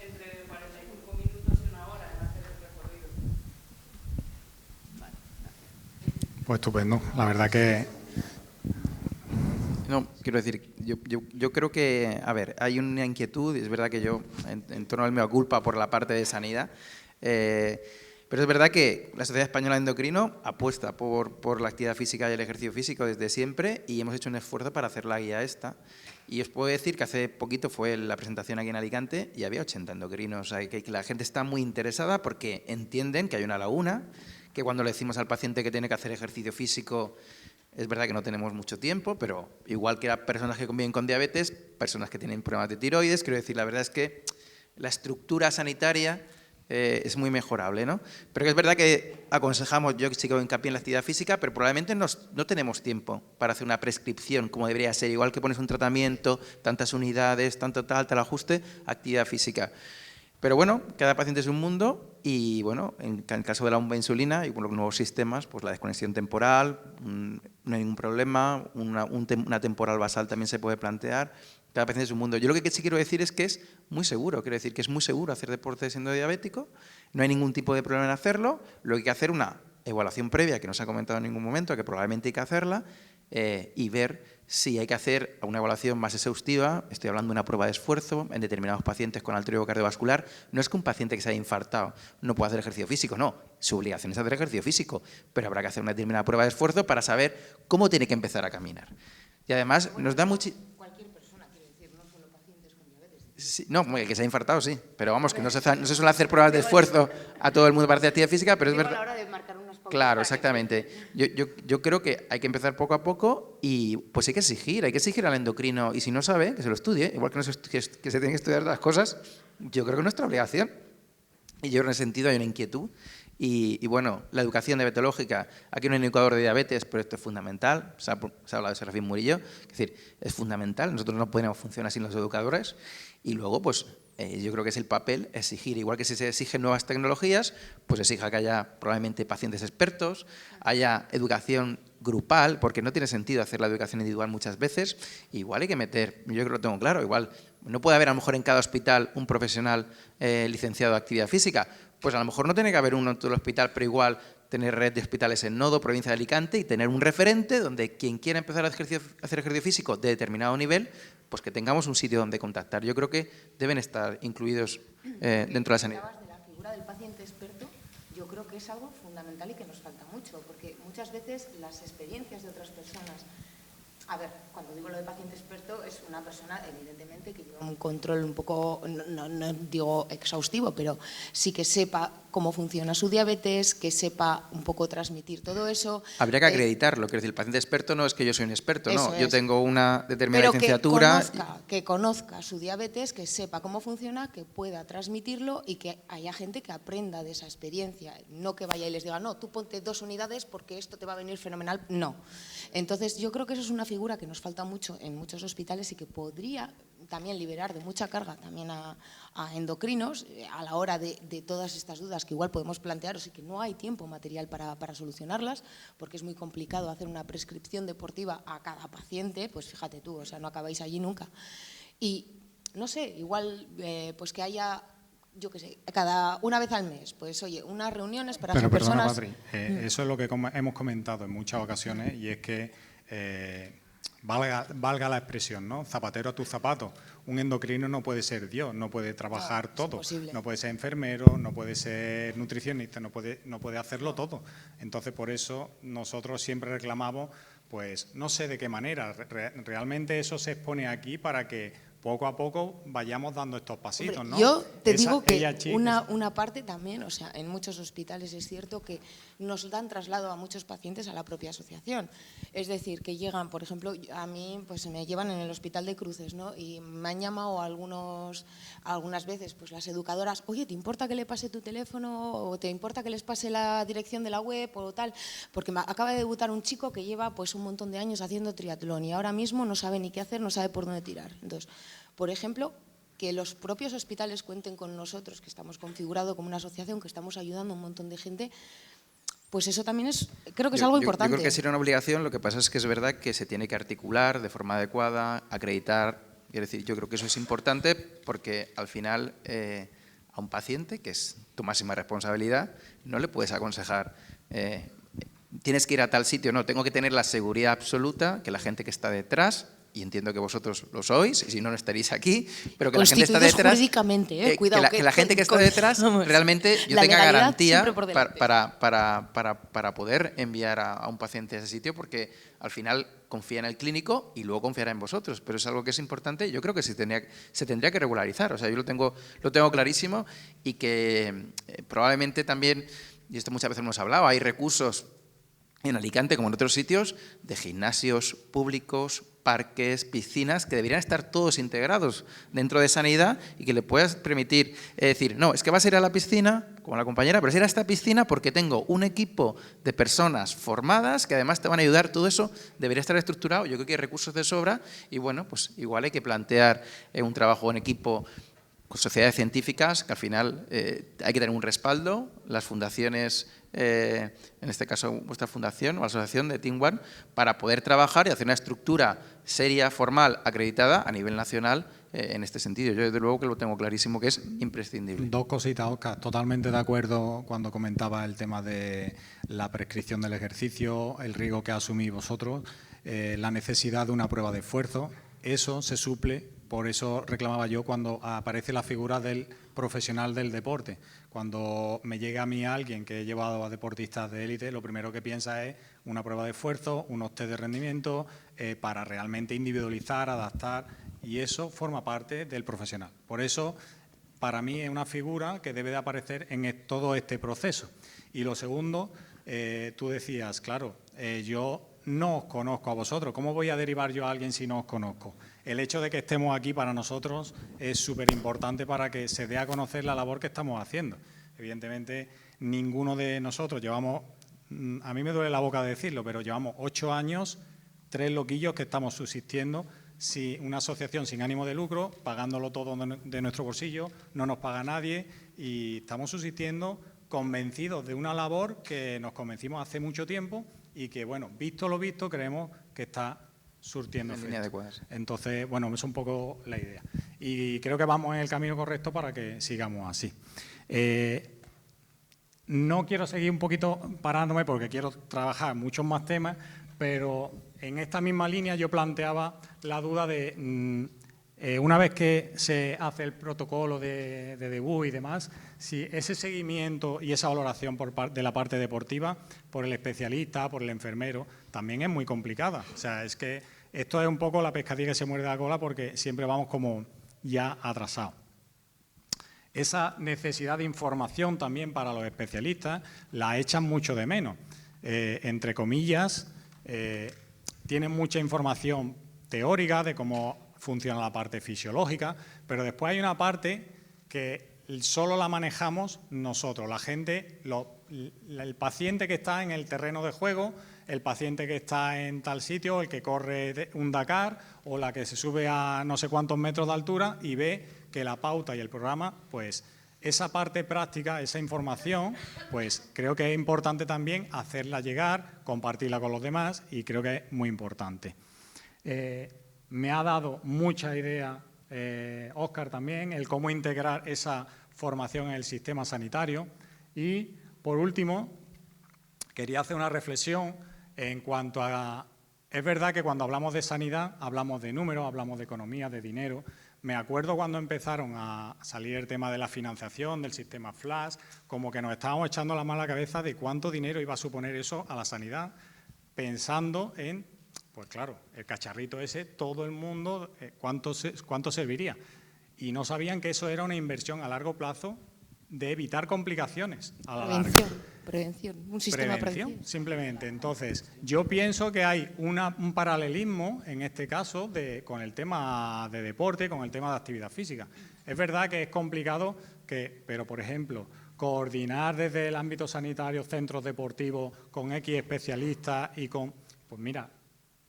entre 45 minutos y una hora en hacer el recorrido. Pues estupendo, la verdad que... No, quiero decir, yo creo que, a ver, hay una inquietud, es verdad que yo, en torno al mea culpa por la parte de sanidad, pero es verdad que la Sociedad Española de Endocrino apuesta por la actividad física y el ejercicio físico desde siempre y hemos hecho un esfuerzo para hacer la guía esta. Y os puedo decir que hace poquito fue la presentación aquí en Alicante y había 80 endocrinos, o sea, que la gente está muy interesada porque entienden que hay una laguna, que cuando le decimos al paciente que tiene que hacer ejercicio físico, es verdad que no tenemos mucho tiempo, pero igual que las personas que conviven con diabetes, personas que tienen problemas de tiroides, quiero decir, la verdad es que la estructura sanitaria es muy mejorable, ¿no? Pero que es verdad que aconsejamos, yo sí que hago hincapié en la actividad física, pero probablemente no tenemos tiempo para hacer una prescripción como debería ser, igual que pones un tratamiento, tantas unidades, tanto tal ajuste, actividad física. Pero bueno, cada paciente es un mundo y bueno, en el caso de la bomba de insulina y con los nuevos sistemas, pues la desconexión temporal, no hay ningún problema, una temporal basal también se puede plantear, cada paciente es un mundo. Yo lo que sí quiero decir es que es muy seguro, quiero decir que es muy seguro hacer deporte siendo diabético, no hay ningún tipo de problema en hacerlo, lo que hay que hacer una evaluación previa, que no se ha comentado en ningún momento, que probablemente hay que hacerla, y ver si hay que hacer una evaluación más exhaustiva. Estoy hablando de una prueba de esfuerzo en determinados pacientes con alteración cardiovascular. No es que un paciente que se haya infartado no pueda hacer ejercicio físico, no, su obligación es hacer ejercicio físico, pero habrá que hacer una determinada prueba de esfuerzo para saber cómo tiene que empezar a caminar. Y además nos da mucho... Cualquier persona, quiere decir, no solo pacientes con diabetes. Sí, no, el que se ha infartado sí, pero vamos, que no se suele hacer pruebas de esfuerzo a todo el mundo para hacer actividad física, pero es verdad... A la hora de marcar unas pautas. Claro, exactamente. Yo creo que hay que empezar poco a poco y pues hay que exigir al endocrino y si no sabe, que se lo estudie, igual que, que se tienen que estudiar las cosas, yo creo que es nuestra obligación. Y yo en ese sentido hay una inquietud. Y bueno, la educación diabetológica, aquí no hay un educador de diabetes, pero esto es fundamental, se ha hablado de Serafín Murillo, es decir, es fundamental, nosotros no podemos funcionar sin los educadores y luego pues yo creo que es el papel exigir, igual que si se exigen nuevas tecnologías, pues exija que haya probablemente pacientes expertos, haya educación grupal, porque no tiene sentido hacer la educación individual muchas veces, igual hay que meter, yo creo que lo tengo claro, igual no puede haber a lo mejor en cada hospital un profesional licenciado de actividad física, pues a lo mejor no tiene que haber uno en todo el hospital, pero igual tener red de hospitales en Nodo, provincia de Alicante, y tener un referente donde quien quiera empezar a hacer ejercicio físico de determinado nivel, pues que tengamos un sitio donde contactar. Yo creo que deben estar incluidos dentro de la sanidad. De la figura del paciente experto, yo creo que es algo fundamental y que nos falta mucho, porque muchas veces las experiencias de otras personas... A ver, cuando digo lo de paciente experto, es una persona, evidentemente, que lleva un control un poco, no digo exhaustivo, pero sí que sepa cómo funciona su diabetes, que sepa un poco transmitir todo eso. Habría que acreditarlo, quiero decir, el paciente experto no es que yo soy un experto, no, es. Yo tengo una determinada licenciatura. Que conozca su diabetes, que sepa cómo funciona, que pueda transmitirlo y que haya gente que aprenda de esa experiencia, no que vaya y les diga, no, tú ponte 2 unidades porque esto te va a venir fenomenal, no. Entonces, yo creo que eso es una figura que nos falta mucho en muchos hospitales y que podría también liberar de mucha carga también a endocrinos a la hora de todas estas dudas que igual podemos plantearos y que no hay tiempo material para solucionarlas, porque es muy complicado hacer una prescripción deportiva a cada paciente, pues fíjate tú, o sea, no acabáis allí nunca. Y no sé, igual pues que haya, yo qué sé, una vez al mes, pues oye, unas reuniones para hacer personas... Patri, eso es lo que hemos comentado en muchas ocasiones y es que valga la expresión, ¿no? Zapatero a tus zapatos. Un endocrino no puede ser Dios, no puede trabajar todo, no puede ser enfermero, no puede ser nutricionista, no puede hacerlo todo. Entonces, por eso nosotros siempre reclamamos, pues no sé de qué manera, realmente eso se expone aquí para que poco a poco vayamos dando estos pasitos, Hombre, ¿no? yo te digo que una una parte también, o sea, en muchos hospitales es cierto que nos dan traslado a muchos pacientes a la propia asociación. Es decir, que llegan, por ejemplo, a mí pues me llevan en el Hospital de Cruces, ¿no? Y me han llamado algunas veces pues las educadoras, oye, ¿te importa que le pase tu teléfono o te importa que les pase la dirección de la web o tal? Porque acaba de debutar un chico que lleva pues un montón de años haciendo triatlón y ahora mismo no sabe ni qué hacer, no sabe por dónde tirar. Entonces, por ejemplo, que los propios hospitales cuenten con nosotros, que estamos configurados como una asociación, que estamos ayudando a un montón de gente, pues eso también creo que es algo importante. Yo creo que sería una obligación, lo que pasa es que es verdad que se tiene que articular de forma adecuada, acreditar, quiero decir, yo creo que eso es importante porque al final a un paciente, que es tu máxima responsabilidad, no le puedes aconsejar tienes que ir a tal sitio, no, tengo que tener la seguridad absoluta que la gente que está detrás, y entiendo que vosotros lo sois, y si no, no estaréis aquí, pero que la gente está detrás, jurídicamente, cuidado, que la gente que está detrás realmente yo tenga garantía para poder enviar a un paciente a ese sitio, porque al final confía en el clínico y luego confiará en vosotros, pero es algo que es importante, yo creo que se tendría que regularizar, o sea, yo lo tengo clarísimo y que probablemente también, y esto muchas veces hemos hablado, hay recursos en Alicante, como en otros sitios, de gimnasios públicos, parques, piscinas, que deberían estar todos integrados dentro de sanidad y que le puedas permitir decir, no, es que vas a ir a la piscina, como la compañera, pero es ir a esta piscina porque tengo un equipo de personas formadas que además te van a ayudar, todo eso debería estar estructurado, yo creo que hay recursos de sobra y bueno, pues igual hay que plantear un trabajo en equipo con sociedades científicas, que al final hay que tener un respaldo, las fundaciones, en este caso vuestra fundación o la asociación de Team One, para poder trabajar y hacer una estructura seria, formal, acreditada a nivel nacional en este sentido. Yo desde luego que lo tengo clarísimo que es imprescindible. Dos cositas, Óscar. Totalmente de acuerdo cuando comentaba el tema de la prescripción del ejercicio, el riesgo que asumís vosotros, la necesidad de una prueba de esfuerzo. Eso se suple. Por eso reclamaba yo cuando aparece la figura del profesional del deporte. Cuando me llega a mí alguien que he llevado a deportistas de élite, lo primero que piensa es una prueba de esfuerzo, unos test de rendimiento, para realmente individualizar, adaptar, y eso forma parte del profesional. Por eso, para mí es una figura que debe de aparecer en todo este proceso. Y lo segundo, tú decías, claro, yo no os conozco a vosotros, ¿cómo voy a derivar yo a alguien si no os conozco? El hecho de que estemos aquí para nosotros es súper importante para que se dé a conocer la labor que estamos haciendo. Evidentemente, ninguno de nosotros llevamos, a mí me duele la boca de decirlo, pero llevamos 8 años, 3 loquillos que estamos subsistiendo, una asociación sin ánimo de lucro, pagándolo todo de nuestro bolsillo, no nos paga nadie y estamos subsistiendo convencidos de una labor que nos convencimos hace mucho tiempo y que, bueno, visto lo visto, creemos que está surtiendo efecto. Entonces, bueno, es un poco la idea. Y creo que vamos en el camino correcto para que sigamos así. No quiero seguir un poquito parándome porque quiero trabajar muchos más temas, pero en esta misma línea yo planteaba la duda de, una vez que se hace el protocolo de debut y demás, si ese seguimiento y esa valoración de la parte deportiva por el especialista, por el enfermero, también es muy complicada. O sea, es que esto es un poco la pescadilla que se muerde la cola porque siempre vamos como ya atrasados. Esa necesidad de información también para los especialistas la echan mucho de menos. Entre comillas, tienen mucha información teórica de cómo funciona la parte fisiológica, pero después hay una parte que solo la manejamos nosotros, la gente, el paciente que está en el terreno de juego, el paciente que está en tal sitio, el que corre un Dakar o la que se sube a no sé cuántos metros de altura y ve que la pauta y el programa, pues esa parte práctica, esa información, pues creo que es importante también hacerla llegar, compartirla con los demás y creo que es muy importante. Me ha dado mucha idea, Óscar también, el cómo integrar esa formación en el sistema sanitario. Y, por último, quería hacer una reflexión en cuanto a es verdad que cuando hablamos de sanidad, hablamos de números, hablamos de economía, de dinero. Me acuerdo cuando empezaron a salir el tema de la financiación, del sistema Flash, como que nos estábamos echando la mano a la cabeza de cuánto dinero iba a suponer eso a la sanidad, pensando en, pues claro, el cacharrito ese, todo el mundo, cuánto serviría. Y no sabían que eso era una inversión a largo plazo de evitar complicaciones a la larga. Prevención, un sistema de prevención. Simplemente. Entonces, yo pienso que hay un paralelismo, en este caso, con el tema de deporte, con el tema de actividad física. Es verdad que es complicado, pero, por ejemplo, coordinar desde el ámbito sanitario centros deportivos con X especialistas y con... Pues mira,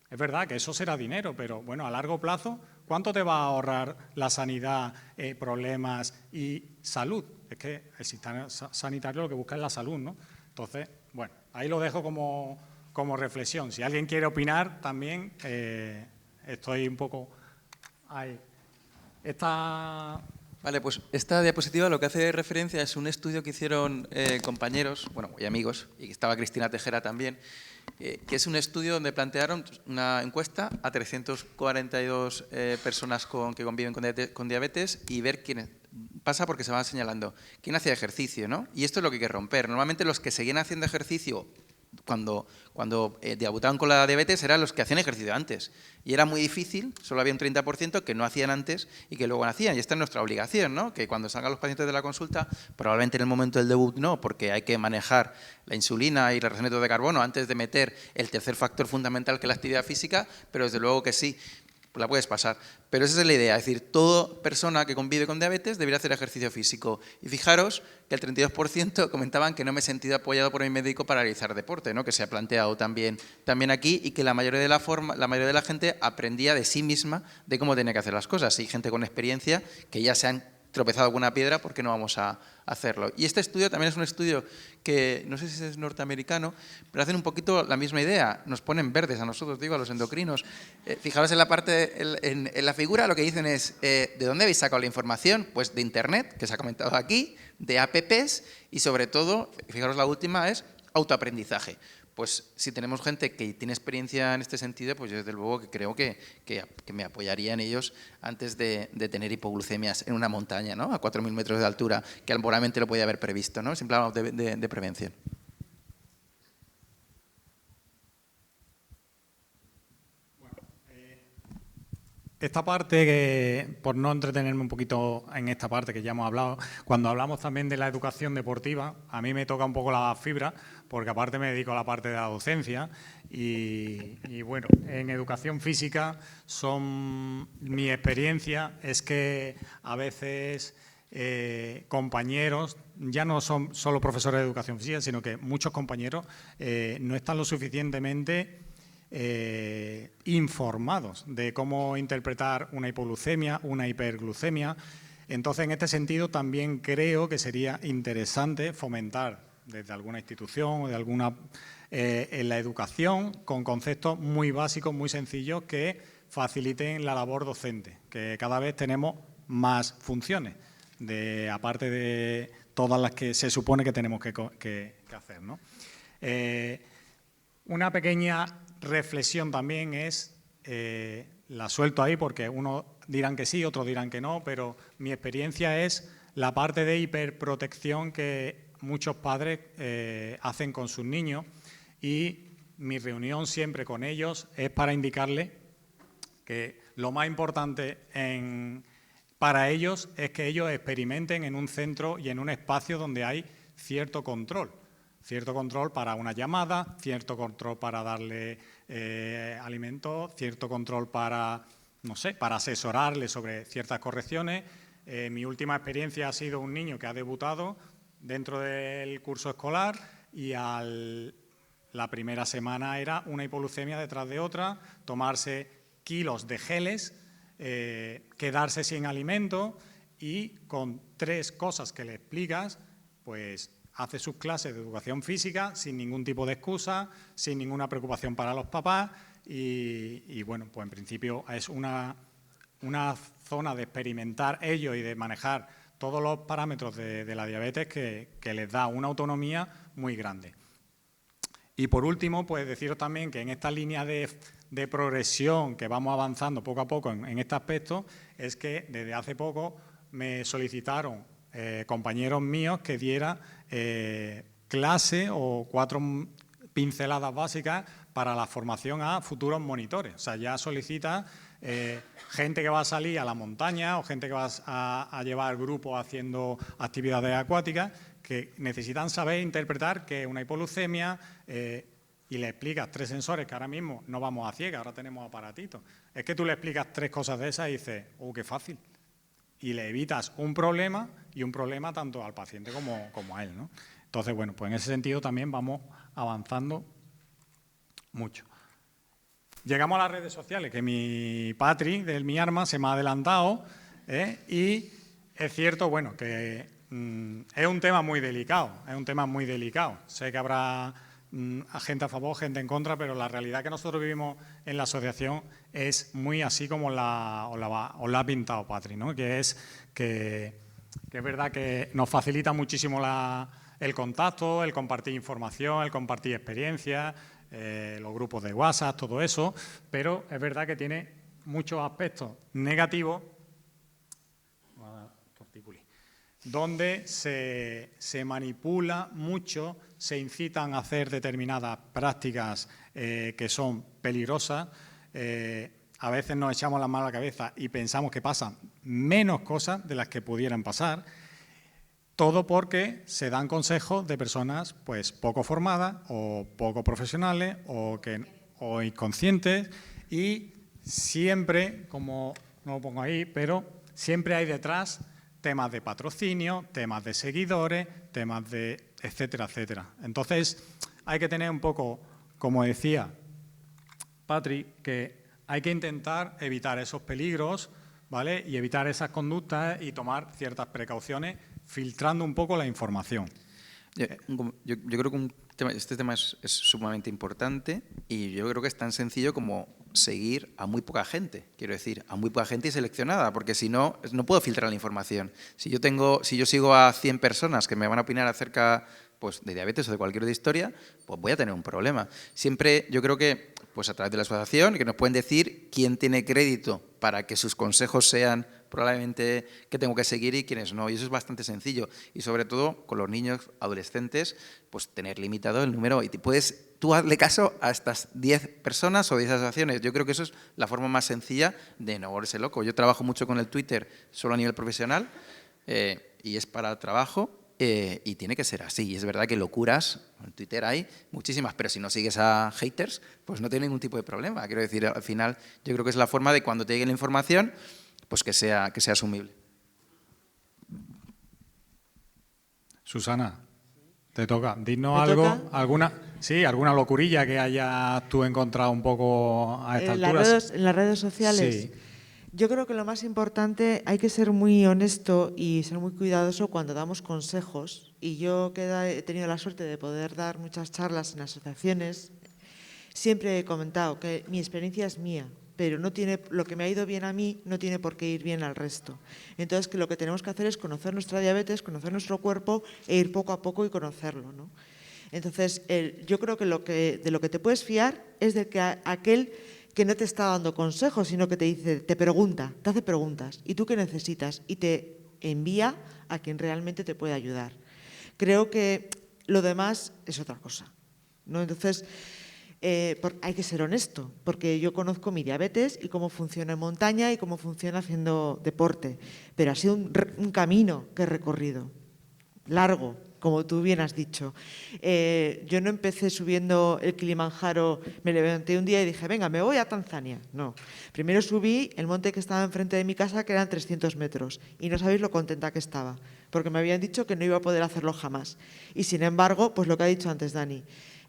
es verdad que eso será dinero, pero, bueno, a largo plazo, ¿cuánto te va a ahorrar la sanidad, problemas y salud? Es que el sistema sanitario lo que busca es la salud, ¿no? Entonces, bueno, ahí lo dejo como reflexión. Si alguien quiere opinar, también estoy un poco ahí. Vale, pues esta diapositiva lo que hace referencia es un estudio que hicieron compañeros, bueno, y amigos, y que estaba Cristina Tejera también, que es un estudio donde plantearon una encuesta a 342 personas que conviven con diabetes y ver quién pasa porque se van señalando quién hacía ejercicio, ¿no? Y esto es lo que hay que romper. Normalmente los que seguían haciendo ejercicio cuando debutaban con la diabetes eran los que hacían ejercicio antes. Y era muy difícil, solo había un 30% que no hacían antes y que luego hacían. Y esta es nuestra obligación, ¿no? Que cuando salgan los pacientes de la consulta, probablemente en el momento del debut no, porque hay que manejar la insulina y la reducción de hidratos de carbono antes de meter el tercer factor fundamental que es la actividad física, pero desde luego que sí. La puedes pasar, pero esa es la idea, es decir, toda persona que convive con diabetes debería hacer ejercicio físico. Y fijaros que el 32% comentaban que no me he sentido apoyado por mi médico para realizar deporte, ¿no? Que se ha planteado también aquí y que la mayoría de la gente aprendía de sí misma de cómo tenía que hacer las cosas. Y gente con experiencia que ya se han tropezado con una piedra, ¿por qué no vamos a hacerlo? Y este estudio también es un estudio que, no sé si es norteamericano, pero hacen un poquito la misma idea. Nos ponen verdes a nosotros, digo, a los endocrinos. Fijaros en la parte, en la figura, lo que dicen es, ¿de dónde habéis sacado la información? Pues de Internet, que se ha comentado aquí, de apps y sobre todo, fijaros la última, es autoaprendizaje. Pues si tenemos gente que tiene experiencia en este sentido, pues yo desde luego que creo que me apoyaría en ellos antes de tener hipoglucemias en una montaña, ¿no? A 4.000 metros de altura, que alboramente lo podía haber previsto, ¿no? Siempre hablamos de prevención. Esta parte, por no entretenerme un poquito en esta parte que ya hemos hablado, cuando hablamos también de la educación deportiva, a mí me toca un poco la fibra, porque aparte me dedico a la parte de la docencia y bueno, en educación física mi experiencia es que a veces compañeros, ya no son solo profesores de educación física, sino que muchos compañeros no están lo suficientemente informados de cómo interpretar una hipoglucemia, una hiperglucemia. Entonces, en este sentido, también creo que sería interesante fomentar desde alguna institución o en la educación con conceptos muy básicos, muy sencillos que faciliten la labor docente, que cada vez tenemos más funciones, aparte de todas las que se supone que tenemos que hacer, ¿no? Una pequeña reflexión también es, la suelto ahí porque unos dirán que sí, otros dirán que no, pero mi experiencia es la parte de hiperprotección que muchos padres hacen con sus niños y mi reunión siempre con ellos es para indicarles que lo más importante para ellos es que ellos experimenten en un centro y en un espacio donde hay cierto control. Cierto control para una llamada, cierto control para darle alimentos, cierto control para, no sé, para asesorarle sobre ciertas correcciones. Mi última experiencia ha sido un niño que ha debutado dentro del curso escolar y la primera semana era una hipoglucemia detrás de otra, tomarse kilos de geles, quedarse sin alimento y con 3 cosas que le explicas, pues hace sus clases de educación física sin ningún tipo de excusa, sin ninguna preocupación para los papás y bueno, pues en principio es una zona de experimentar ellos y de manejar todos los parámetros de la diabetes que les da una autonomía muy grande. Y por último, pues deciros también que en esta línea de de progresión que vamos avanzando poco a poco en este aspecto es que desde hace poco me solicitaron compañeros míos que diera clase o 4 pinceladas básicas para la formación a futuros monitores. O sea, ya solicita gente que va a salir a la montaña o gente que va a llevar grupos haciendo actividades acuáticas que necesitan saber interpretar qué es una hipoglucemia y le explicas 3 sensores que ahora mismo no vamos a ciegas, ahora tenemos aparatitos. Es que tú le explicas 3 cosas de esas y dices, qué fácil. Y le evitas un problema y un problema tanto al paciente como a él, ¿no? Entonces, bueno, pues en ese sentido también vamos avanzando mucho. Llegamos a las redes sociales, que mi Patri, del Mi Arma, se me ha adelantado, y es cierto, bueno, que es un tema muy delicado, Sé que habrá gente a favor, gente en contra, pero la realidad que nosotros vivimos en la asociación es muy así como os la ha pintado Patri, ¿no? Que es verdad que nos facilita muchísimo el contacto, el compartir información, el compartir experiencias, los grupos de WhatsApp, todo eso, pero es verdad que tiene muchos aspectos negativos donde se manipula mucho, se incitan a hacer determinadas prácticas que son peligrosas. A veces nos echamos la mano a la cabeza y pensamos que pasan menos cosas de las que pudieran pasar, todo porque se dan consejos de personas pues poco formadas o poco profesionales o inconscientes, y siempre, como no lo pongo ahí, pero siempre hay detrás temas de patrocinio, temas de seguidores, temas de etcétera, etcétera. Entonces, hay que tener un poco, como decía Patri, que hay que intentar evitar esos peligros, ¿vale? Y evitar esas conductas y tomar ciertas precauciones, filtrando un poco la información. Yo creo que este tema es sumamente importante, y yo creo que es tan sencillo como seguir a muy poca gente, quiero decir, a muy poca gente y seleccionada, porque si no, no puedo filtrar la información. Si yo sigo a 100 personas que me van a opinar acerca pues, de diabetes o de cualquier otra historia, pues voy a tener un problema. Siempre yo creo que pues a través de la asociación, que nos pueden decir quién tiene crédito para que sus consejos sean probablemente que tengo que seguir y quiénes no. Y eso es bastante sencillo. Y sobre todo con los niños, adolescentes, pues tener limitado el número. Y tú hazle caso a estas 10 personas o 10 asociaciones. Yo creo que eso es la forma más sencilla de no volverse loco. Yo trabajo mucho con el Twitter solo a nivel profesional y es para el trabajo. Y tiene que ser así. Y es verdad que locuras, en Twitter hay muchísimas, pero si no sigues a haters, pues no tiene ningún tipo de problema. Quiero decir, al final, yo creo que es la forma de cuando te llegue la información, pues que sea asumible. Susana, te toca. Dinos algo, alguna locurilla que hayas tú encontrado un poco a esta altura. En las redes sociales. Sí. Yo creo que lo más importante, hay que ser muy honesto y ser muy cuidadoso cuando damos consejos. Y yo que he tenido la suerte de poder dar muchas charlas en asociaciones, siempre he comentado que mi experiencia es mía, pero lo que me ha ido bien a mí no tiene por qué ir bien al resto. Entonces, que lo que tenemos que hacer es conocer nuestra diabetes, conocer nuestro cuerpo e ir poco a poco y conocerlo, ¿no? Entonces, yo creo que de lo que te puedes fiar es de que aquel que no te está dando consejos, sino que te pregunta, te hace preguntas. ¿Y tú qué necesitas? Y te envía a quien realmente te puede ayudar. Creo que lo demás es otra cosa, ¿no? Entonces, hay que ser honesto, porque yo conozco mi diabetes y cómo funciona en montaña y cómo funciona haciendo deporte. Pero ha sido un camino que he recorrido, largo, como tú bien has dicho. Yo no empecé subiendo el Kilimanjaro, me levanté un día y dije, venga, me voy a Tanzania. No, primero subí el monte que estaba enfrente de mi casa, que eran 300 metros, y no sabéis lo contenta que estaba, porque me habían dicho que no iba a poder hacerlo jamás. Y sin embargo, pues lo que ha dicho antes Dani,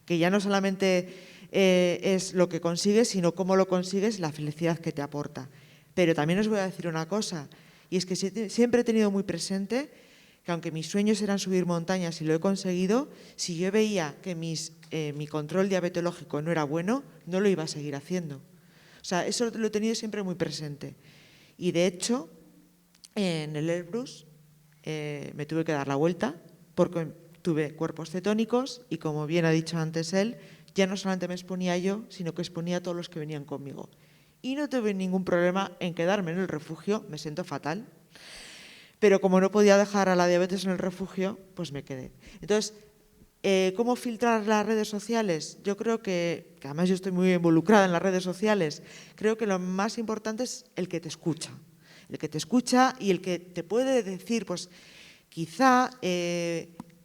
que ya no solamente es lo que consigues, sino cómo lo consigues, la felicidad que te aporta. Pero también os voy a decir una cosa, y es que siempre he tenido muy presente que aunque mis sueños eran subir montañas y lo he conseguido, si yo veía que mi control diabetológico no era bueno, no lo iba a seguir haciendo. O sea, eso lo he tenido siempre muy presente. Y de hecho, en el Elbrus me tuve que dar la vuelta porque tuve cuerpos cetónicos y, como bien ha dicho antes él, ya no solamente me exponía yo, sino que exponía a todos los que venían conmigo. Y no tuve ningún problema en quedarme en el refugio, me siento fatal, pero como no podía dejar a la diabetes en el refugio, pues me quedé. Entonces, ¿cómo filtrar las redes sociales? Yo creo que además yo estoy muy involucrada en las redes sociales, creo que lo más importante es el que te escucha. El que te escucha y el que te puede decir, pues quizá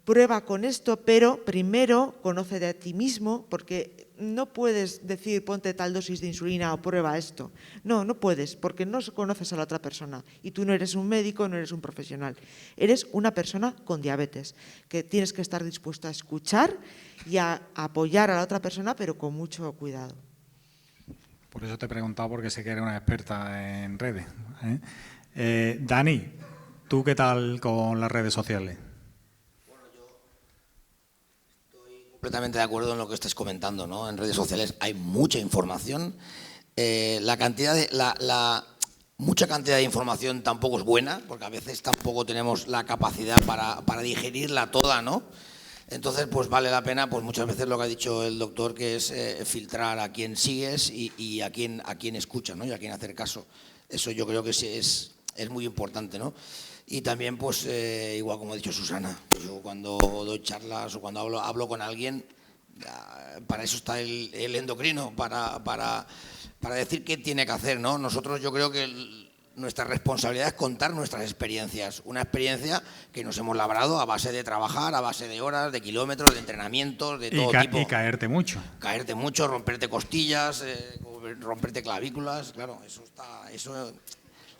prueba con esto, pero primero conócete a ti mismo, porque no puedes decir ponte tal dosis de insulina o prueba esto. No, no puedes, porque no conoces a la otra persona y tú no eres un médico, no eres un profesional. Eres una persona con diabetes, que tienes que estar dispuesta a escuchar y a apoyar a la otra persona, pero con mucho cuidado. Por eso te he preguntado, porque sé que eres una experta en redes, ¿eh? Dani, ¿tú qué tal con las redes sociales? Bueno, yo estoy completamente de acuerdo en lo que estás comentando, ¿no? En redes sociales hay mucha información. Mucha cantidad de información tampoco es buena, porque a veces tampoco tenemos la capacidad para digerirla toda, ¿no? Entonces, pues vale la pena, pues muchas veces lo que ha dicho el doctor, que es filtrar a quién sigues y a quién escucha, ¿no? Y a quién hacer caso. Eso yo creo que es muy importante, ¿no? Y también, pues, igual como ha dicho Susana, yo cuando doy charlas o cuando hablo con alguien, para eso está el endocrino, para decir qué tiene que hacer, ¿no? Nosotros, yo creo que nuestra responsabilidad es contar nuestras experiencias, una experiencia que nos hemos labrado a base de trabajar, a base de horas, de kilómetros, de entrenamientos, de todo tipo. Y caerte mucho. Caerte mucho, romperte costillas, romperte clavículas, claro,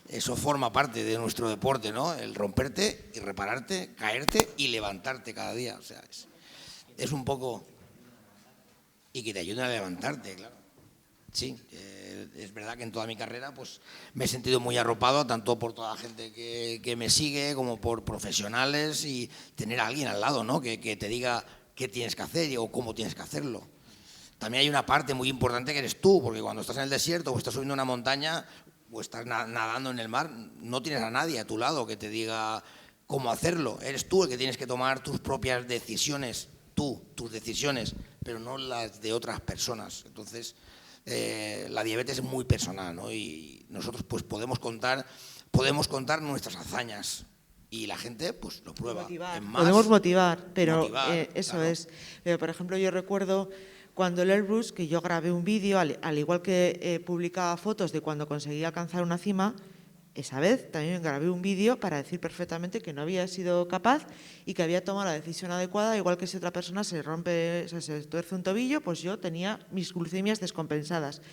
eso forma parte de nuestro deporte, ¿no? El romperte y repararte, caerte y levantarte cada día, o sea, es un poco... Y que te ayuden a levantarte, claro. Sí, es verdad que en toda mi carrera pues me he sentido muy arropado, tanto por toda la gente que me sigue como por profesionales, y tener a alguien al lado, ¿no? Que te diga qué tienes que hacer o cómo tienes que hacerlo. También hay una parte muy importante que eres tú, porque cuando estás en el desierto o estás subiendo una montaña o estás nadando en el mar, no tienes a nadie a tu lado que te diga cómo hacerlo. Eres tú el que tienes que tomar tus propias decisiones, tus decisiones, pero no las de otras personas. Entonces, la diabetes es muy personal, ¿no? Y nosotros pues podemos contar nuestras hazañas y la gente pues lo prueba. Podemos motivar, pero eso claro. es. Pero, por ejemplo, yo recuerdo cuando el Elbrus, que yo grabé un vídeo, al igual que publicaba fotos de cuando conseguí alcanzar una cima, esa vez también grabé un vídeo para decir perfectamente que no había sido capaz y que había tomado la decisión adecuada, igual que si otra persona se tuerce un tobillo, pues yo tenía mis glucemias descompensadas.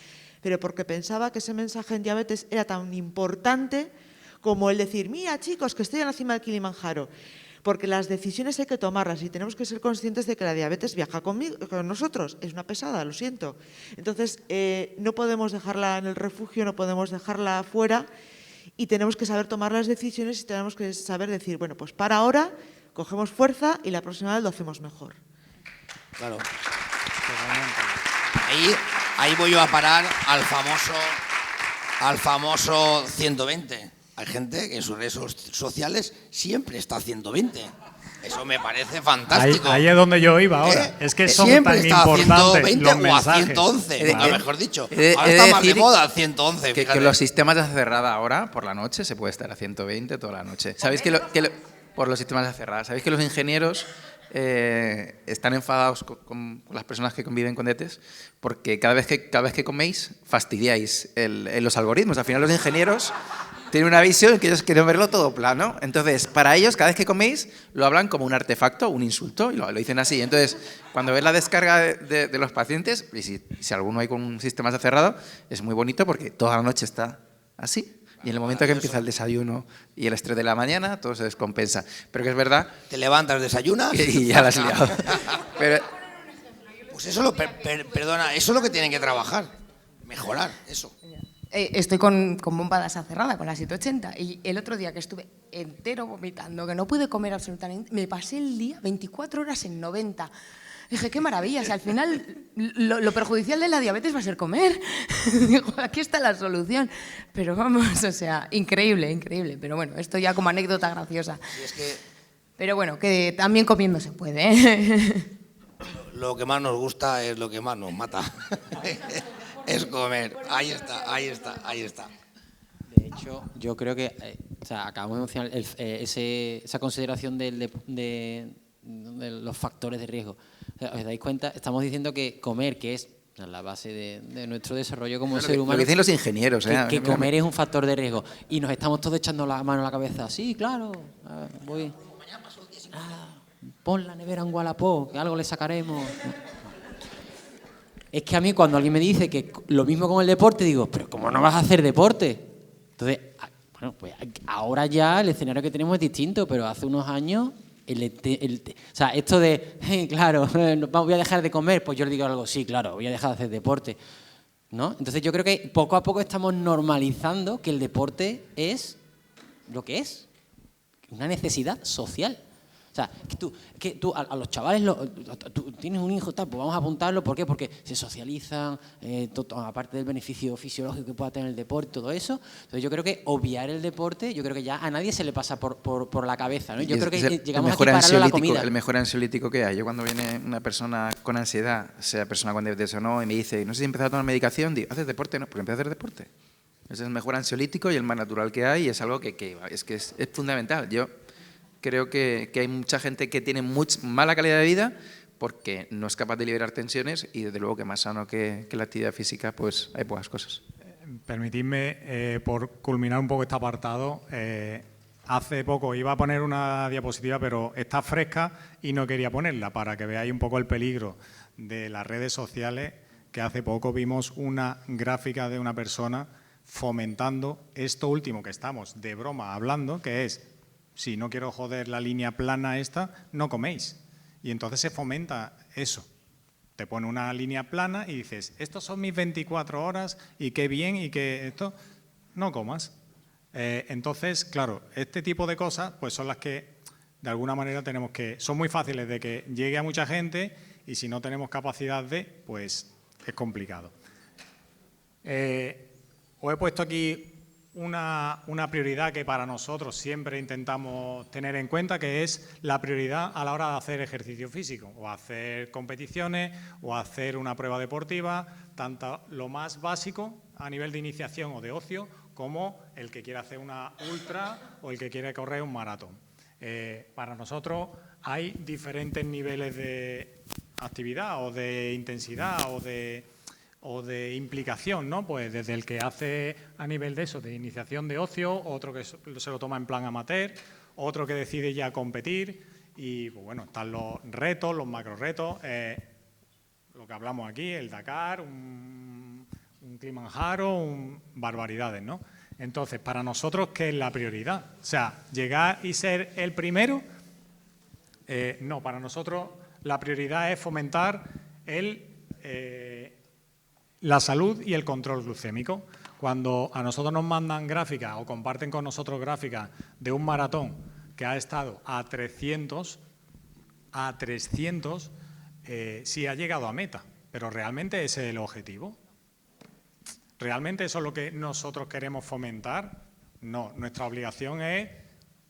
Pero porque pensaba que ese mensaje en diabetes era tan importante como el decir, mira chicos, que estoy en la cima del Kilimanjaro. Porque las decisiones hay que tomarlas y tenemos que ser conscientes de que la diabetes viaja con nosotros. Es una pesada, lo siento. Entonces, no podemos dejarla en el refugio, no podemos dejarla fuera. Y tenemos que saber tomar las decisiones y tenemos que saber decir, bueno, pues para ahora cogemos fuerza y la próxima vez lo hacemos mejor. Claro. Ahí voy yo a parar al famoso 120. Hay gente que en sus redes sociales siempre está 120. Eso me parece fantástico. Ahí es donde yo iba ahora. Es que son siempre tan está importantes 120 los o a mensajes. 111, a lo mejor dicho. Ahora está más de moda 111. Que los sistemas de cerrada ahora, por la noche, se puede estar a 120 toda la noche. ¿Sabéis por los sistemas de cerrada? ¿Sabéis que los ingenieros están enfadados con las personas que conviven con diabetes? Porque cada vez que coméis, fastidiáis los algoritmos. Al final los ingenieros tienen una visión que ellos quieren verlo todo plano. Entonces, para ellos, cada vez que coméis, lo hablan como un artefacto, un insulto, y lo dicen así. Entonces, cuando ves la descarga de los pacientes, y si alguno hay con un sistema cerrado, es muy bonito porque toda la noche está así. Y en el momento que empieza el desayuno y el estrés de la mañana, todo se descompensa. Pero que es verdad... Te levantas, desayunas... Y ya la has liado. Pero, pues eso perdona, eso es lo que tienen que trabajar. Mejorar, eso. Estoy con bomba de asa cerrada, con la 780, y el otro día que estuve entero vomitando, que no pude comer absolutamente, me pasé el día 24 horas en 90. Dije, qué maravilla, si al final lo perjudicial de la diabetes va a ser comer. Digo, aquí está la solución. Pero vamos, o sea, increíble, increíble. Pero bueno, esto ya como anécdota graciosa. Sí, es que pero bueno, que también comiendo se puede, ¿eh? lo que más nos gusta es lo que más nos mata. Es comer. Ahí está, ahí está, ahí está. De hecho, yo creo que o sea, acabamos de mencionar esa consideración de los factores de riesgo. O sea, ¿os dais cuenta? Estamos diciendo que comer, que es la base de nuestro desarrollo como ser humano. Lo que dicen los ingenieros. Que comer es un factor de riesgo. Y nos estamos todos echando la mano a la cabeza. Sí, claro, voy. Pon la nevera en Wallapop, que algo le sacaremos. Es que a mí cuando alguien me dice que lo mismo con el deporte, digo, pero ¿cómo no vas a hacer deporte? Entonces, bueno, pues ahora ya el escenario que tenemos es distinto, pero hace unos años, o sea, esto de, claro, voy a dejar de comer, pues yo le digo algo, sí, claro, voy a dejar de hacer deporte, ¿no? Entonces yo creo que poco a poco estamos normalizando que el deporte es lo que es, una necesidad social. O sea, que tú a los chavales, tú tienes un hijo, tal, pues vamos a apuntarlo. ¿Por qué? Porque se socializan, aparte del beneficio fisiológico que pueda tener el deporte, todo eso. Entonces yo creo que obviar el deporte, yo creo que ya a nadie se le pasa por la cabeza, ¿no? Yo creo que llegamos a equipararlo a la comida. El mejor ansiolítico que hay. Yo cuando viene una persona con ansiedad, sea persona con diabetes o no, y me dice, no sé si he empezado a tomar medicación, digo, ¿haces deporte? No, pues empieza a hacer deporte. Ese es el mejor ansiolítico y el más natural que hay, y es algo que es fundamental. Yo creo que hay mucha gente que tiene mala calidad de vida porque no es capaz de liberar tensiones, y desde luego que más sano que la actividad física, pues hay pocas cosas. Permitidme, por culminar un poco este apartado, hace poco iba a poner una diapositiva, pero está fresca y no quería ponerla, para que veáis un poco el peligro de las redes sociales, que hace poco vimos una gráfica de una persona fomentando esto último que estamos de broma hablando, que es: si no quiero joder la línea plana esta, no coméis. Y entonces se fomenta eso. Te pone una línea plana y dices, estos son mis 24 horas y qué bien, y que esto, no comas. Entonces, claro, este tipo de cosas pues son las que de alguna manera tenemos que... Son muy fáciles de que llegue a mucha gente, y si no tenemos capacidad de, pues es complicado. Os he puesto aquí una prioridad que para nosotros siempre intentamos tener en cuenta, que es la prioridad a la hora de hacer ejercicio físico, o hacer competiciones, o hacer una prueba deportiva, tanto lo más básico a nivel de iniciación o de ocio, como el que quiere hacer una ultra o el que quiere correr un maratón. Para nosotros hay diferentes niveles de actividad o de intensidad o de implicación, ¿no? Pues desde el que hace a nivel de eso, de iniciación de ocio, otro que se lo toma en plan amateur, otro que decide ya competir, y pues bueno, están los retos, los macro retos, lo que hablamos aquí, el Dakar, un Kilimanjaro, barbaridades, ¿no? Entonces, para nosotros, ¿qué es la prioridad? O sea, llegar y ser el primero, no, para nosotros la prioridad es fomentar la salud y el control glucémico. Cuando a nosotros nos mandan gráficas o comparten con nosotros gráficas de un maratón que ha estado a 300, sí ha llegado a meta, pero ¿realmente ese es el objetivo? ¿Realmente eso es lo que nosotros queremos fomentar? No, nuestra obligación es,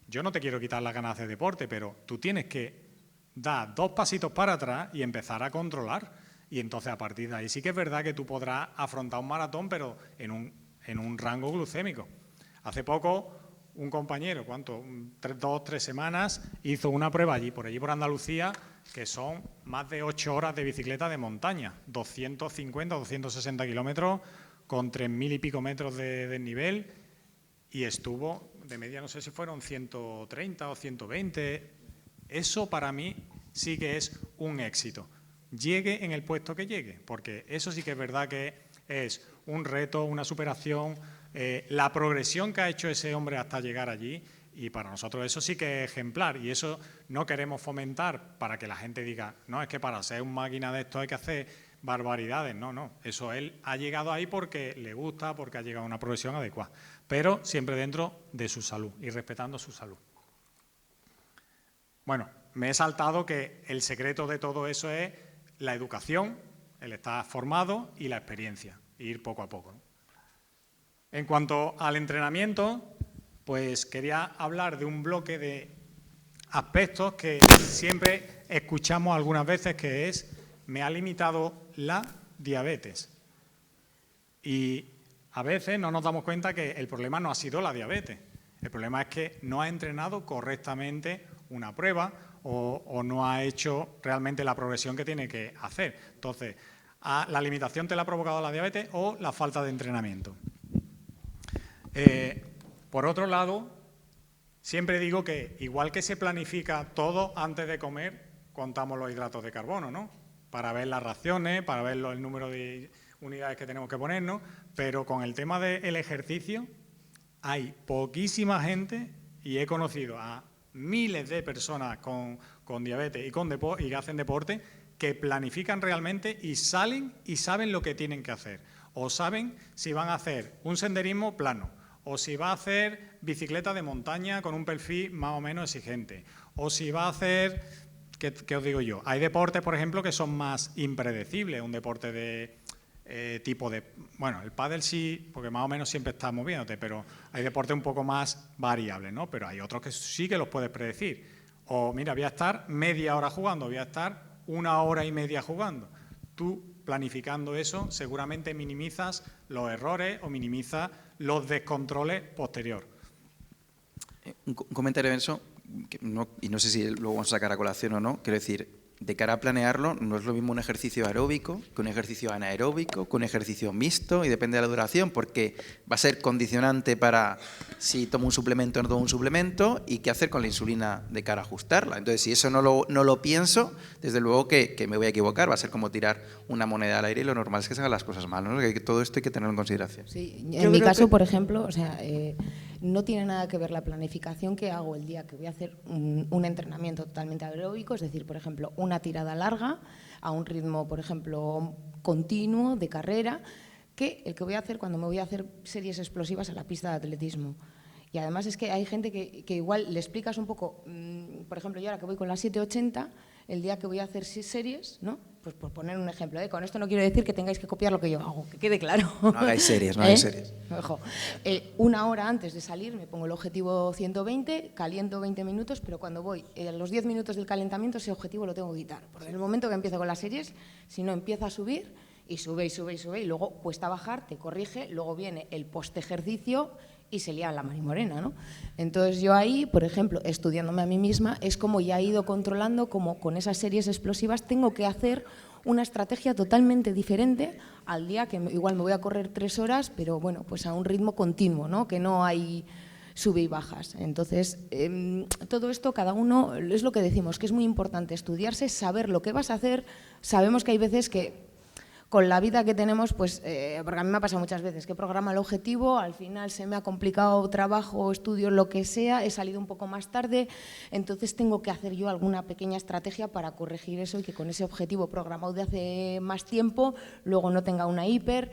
yo no te quiero quitar las ganas de deporte, pero tú tienes que dar 2 pasitos para atrás y empezar a controlar. Y entonces a partir de ahí sí que es verdad que tú podrás afrontar un maratón, pero en un rango glucémico. Hace poco un compañero, 2 o 3 semanas, hizo una prueba allí por Andalucía, que son más de 8 horas de bicicleta de montaña, 250 o 260 kilómetros con 3.000 y pico metros de desnivel, y estuvo de media, no sé si fueron 130 o 120. Eso para mí sí que es un éxito. Llegue en el puesto que llegue, porque eso sí que es verdad que es un reto, una superación, la progresión que ha hecho ese hombre hasta llegar allí, y para nosotros eso sí que es ejemplar, y eso no queremos fomentar para que la gente diga, no, es que para ser un máquina de esto hay que hacer barbaridades. No, eso él ha llegado ahí porque le gusta, porque ha llegado a una progresión adecuada, pero siempre dentro de su salud y respetando su salud. Bueno, me he saltado que el secreto de todo eso es la educación, el estar formado, y la experiencia, ir poco a poco, ¿no? En cuanto al entrenamiento, pues quería hablar de un bloque de aspectos que siempre escuchamos algunas veces, que es me ha limitado la diabetes. Y a veces no nos damos cuenta que el problema no ha sido la diabetes. El problema es que no ha entrenado correctamente una prueba o no ha hecho realmente la progresión que tiene que hacer. Entonces, la limitación te la ha provocado la diabetes o la falta de entrenamiento. Por otro lado, siempre digo que igual que se planifica todo antes de comer, contamos los hidratos de carbono, ¿no? Para ver las raciones, para ver el número de unidades que tenemos que ponernos, pero con el tema del ejercicio hay poquísima gente, y he conocido a miles de personas con diabetes y que hacen deporte, que planifican realmente y salen y saben lo que tienen que hacer. O saben si van a hacer un senderismo plano, o si va a hacer bicicleta de montaña con un perfil más o menos exigente, o si va a hacer, ¿qué os digo yo? Hay deportes, por ejemplo, que son más impredecibles, un deporte de tipo de... Bueno, el pádel sí, porque más o menos siempre está moviéndote, pero hay deportes un poco más variables, ¿no? Pero hay otros que sí que los puedes predecir. O mira, voy a estar media hora jugando, voy a estar 1 hora y media jugando. Tú, planificando eso, seguramente minimizas los errores o minimizas los descontroles posterior. Un comentario en eso, y no sé si luego vamos a sacar a colación o no, quiero decir, de cara a planearlo, no es lo mismo un ejercicio aeróbico que un ejercicio anaeróbico, que un ejercicio mixto, y depende de la duración, porque va a ser condicionante para si tomo un suplemento o no tomo un suplemento, y qué hacer con la insulina de cara a ajustarla. Entonces, si eso no lo pienso, desde luego que me voy a equivocar, va a ser como tirar una moneda al aire, y lo normal es que se hagan las cosas mal, ¿no? Que todo esto hay que tenerlo en consideración. Sí, en mi caso, por ejemplo, o sea, no tiene nada que ver la planificación que hago el día que voy a hacer un entrenamiento totalmente aeróbico, es decir, por ejemplo, una tirada larga a un ritmo, por ejemplo, continuo de carrera, que el que voy a hacer cuando me voy a hacer series explosivas a la pista de atletismo. Y además es que hay gente que igual le explicas un poco, por ejemplo, yo ahora que voy con la 780, el día que voy a hacer 6 series, ¿no? Pues por poner un ejemplo, con esto no quiero decir que tengáis que copiar lo que yo hago, que quede claro. No hagáis series, no hagáis series. Ojo, 1 hora antes de salir me pongo el objetivo 120, caliento 20 minutos, pero cuando voy a los 10 minutos del calentamiento ese objetivo lo tengo que quitar. Porque en el momento que empiezo con las series, si no empieza a subir y sube y sube y sube y luego cuesta bajar, te corrige, luego viene el post-ejercicio y se lía la marimorena, ¿no? Entonces yo ahí, por ejemplo, estudiándome a mí misma, es como ya he ido controlando como con esas series explosivas tengo que hacer una estrategia totalmente diferente al día que igual me voy a correr 3 horas, pero bueno, pues a un ritmo continuo, ¿no? Que no hay sube y bajas. Entonces, todo esto cada uno, es lo que decimos, que es muy importante estudiarse, saber lo que vas a hacer. Sabemos que hay veces que con la vida que tenemos, pues, porque a mí me ha pasado muchas veces que programa el objetivo, al final se me ha complicado trabajo, estudio, lo que sea, he salido un poco más tarde, entonces tengo que hacer yo alguna pequeña estrategia para corregir eso y que con ese objetivo programado de hace más tiempo, luego no tenga una hiper,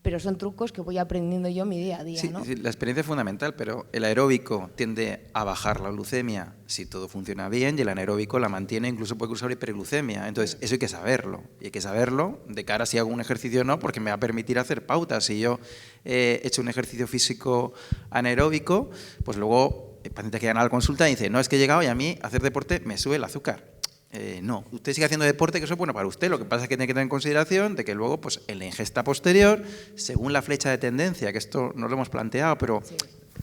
pero son trucos que voy aprendiendo yo mi día a día, sí, ¿no? Sí, la experiencia es fundamental, pero el aeróbico tiende a bajar la glucemia si todo funciona bien y el anaeróbico la mantiene, incluso puede causar hiperglucemia. Entonces, eso hay que saberlo. Y hay que saberlo de cara a si hago un ejercicio o no, porque me va a permitir hacer pautas. Si yo he hecho un ejercicio físico anaeróbico, pues luego pacientes que llegan a la consulta y dicen, no, es que he llegado y a mí hacer deporte me sube el azúcar. No, usted sigue haciendo deporte, que eso es bueno para usted. Lo que pasa es que tiene que tener en consideración de que luego, pues, en la ingesta posterior, según la flecha de tendencia, que esto no lo hemos planteado, pero sí.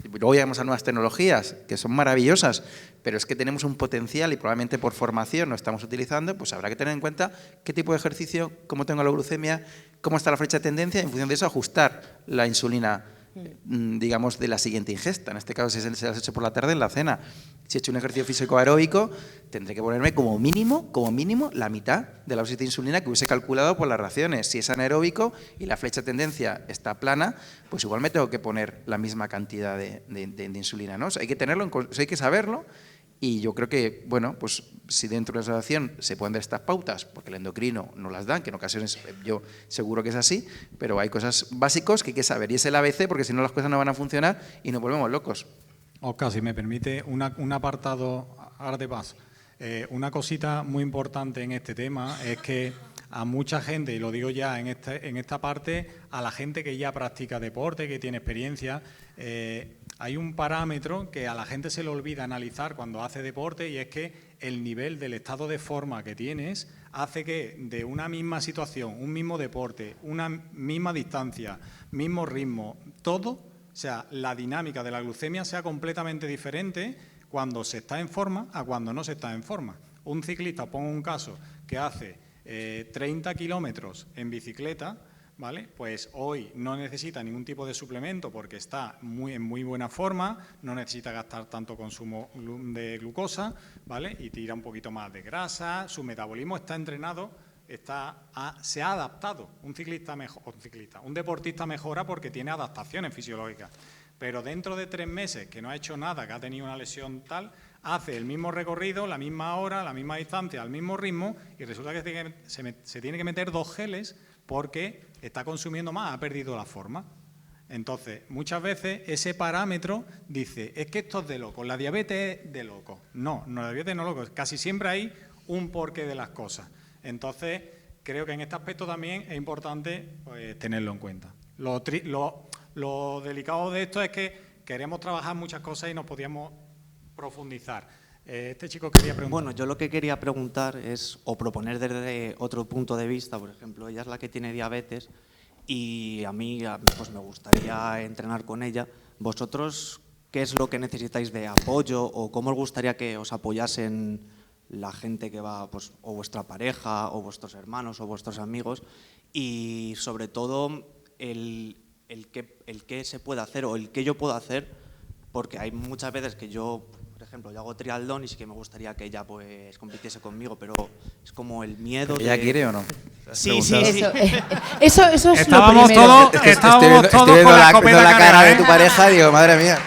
Luego llegamos a nuevas tecnologías que son maravillosas, pero es que tenemos un potencial y probablemente por formación no estamos utilizando, pues habrá que tener en cuenta qué tipo de ejercicio, cómo tengo la glucemia, cómo está la flecha de tendencia, y en función de eso ajustar la insulina, digamos, de la siguiente ingesta. En este caso, si se las he hecho por la tarde en la cena. Si he hecho un ejercicio físico aeróbico, tendré que ponerme como mínimo, la mitad de la dosis de insulina que hubiese calculado por las raciones. Si es anaeróbico y la flecha de tendencia está plana, pues igual me tengo que poner la misma cantidad de insulina, ¿no? O sea, hay que tenerlo, hay que saberlo. Y yo creo que, bueno, pues si dentro de la asociación se pueden dar estas pautas, porque el endocrino no las dan, que en ocasiones yo seguro que es así, pero hay cosas básicas que hay que saber. Y es el ABC, porque si no las cosas no van a funcionar y nos volvemos locos. Oscar, si me permite, un apartado ahora de paso. Una cosita muy importante en este tema es que a mucha gente, y lo digo ya en esta parte, a la gente que ya practica deporte, que tiene experiencia, hay un parámetro que a la gente se le olvida analizar cuando hace deporte, y es que el nivel del estado de forma que tienes hace que de una misma situación, un mismo deporte, una misma distancia, mismo ritmo, todo, o sea, la dinámica de la glucemia sea completamente diferente cuando se está en forma a cuando no se está en forma. Un ciclista, pongo un caso, que hace 30 kilómetros en bicicleta, ¿vale? Pues hoy no necesita ningún tipo de suplemento porque está en muy buena forma, no necesita gastar tanto consumo de glucosa, ¿vale? Y tira un poquito más de grasa, su metabolismo está entrenado, se ha adaptado. Un deportista mejora porque tiene adaptaciones fisiológicas, pero dentro de 3 meses que no ha hecho nada, que ha tenido una lesión tal, hace el mismo recorrido, la misma hora, la misma distancia, al mismo ritmo y resulta que se tiene que meter 2 geles porque está consumiendo más, ha perdido la forma. Entonces, muchas veces ese parámetro dice, es que esto es de loco, la diabetes es de loco. No, la diabetes no es loco, casi siempre hay un porqué de las cosas. Entonces, creo que en este aspecto también es importante pues, tenerlo en cuenta. Lo delicado de esto es que queremos trabajar muchas cosas y nos podíamos profundizar. Este chico quería preguntar. Bueno, yo lo que quería preguntar es, o proponer desde otro punto de vista, por ejemplo, ella es la que tiene diabetes y a mí pues me gustaría entrenar con ella. ¿Vosotros qué es lo que necesitáis de apoyo o cómo os gustaría que os apoyasen la gente que va, pues, o vuestra pareja, o vuestros hermanos, o vuestros amigos? Y sobre todo, el qué se puede hacer o el qué yo puedo hacer, porque hay muchas veces que yo... Por ejemplo, yo hago triatlón y sí que me gustaría que ella pues compitiese conmigo, pero es como el miedo. ¿Ella quiere o no? Sí, sí, sí. Eso es estábamos lo primero. todos, estábamos todos estoy viendo con la la escopeta cara de ¿eh? tu pareja y digo, madre mía.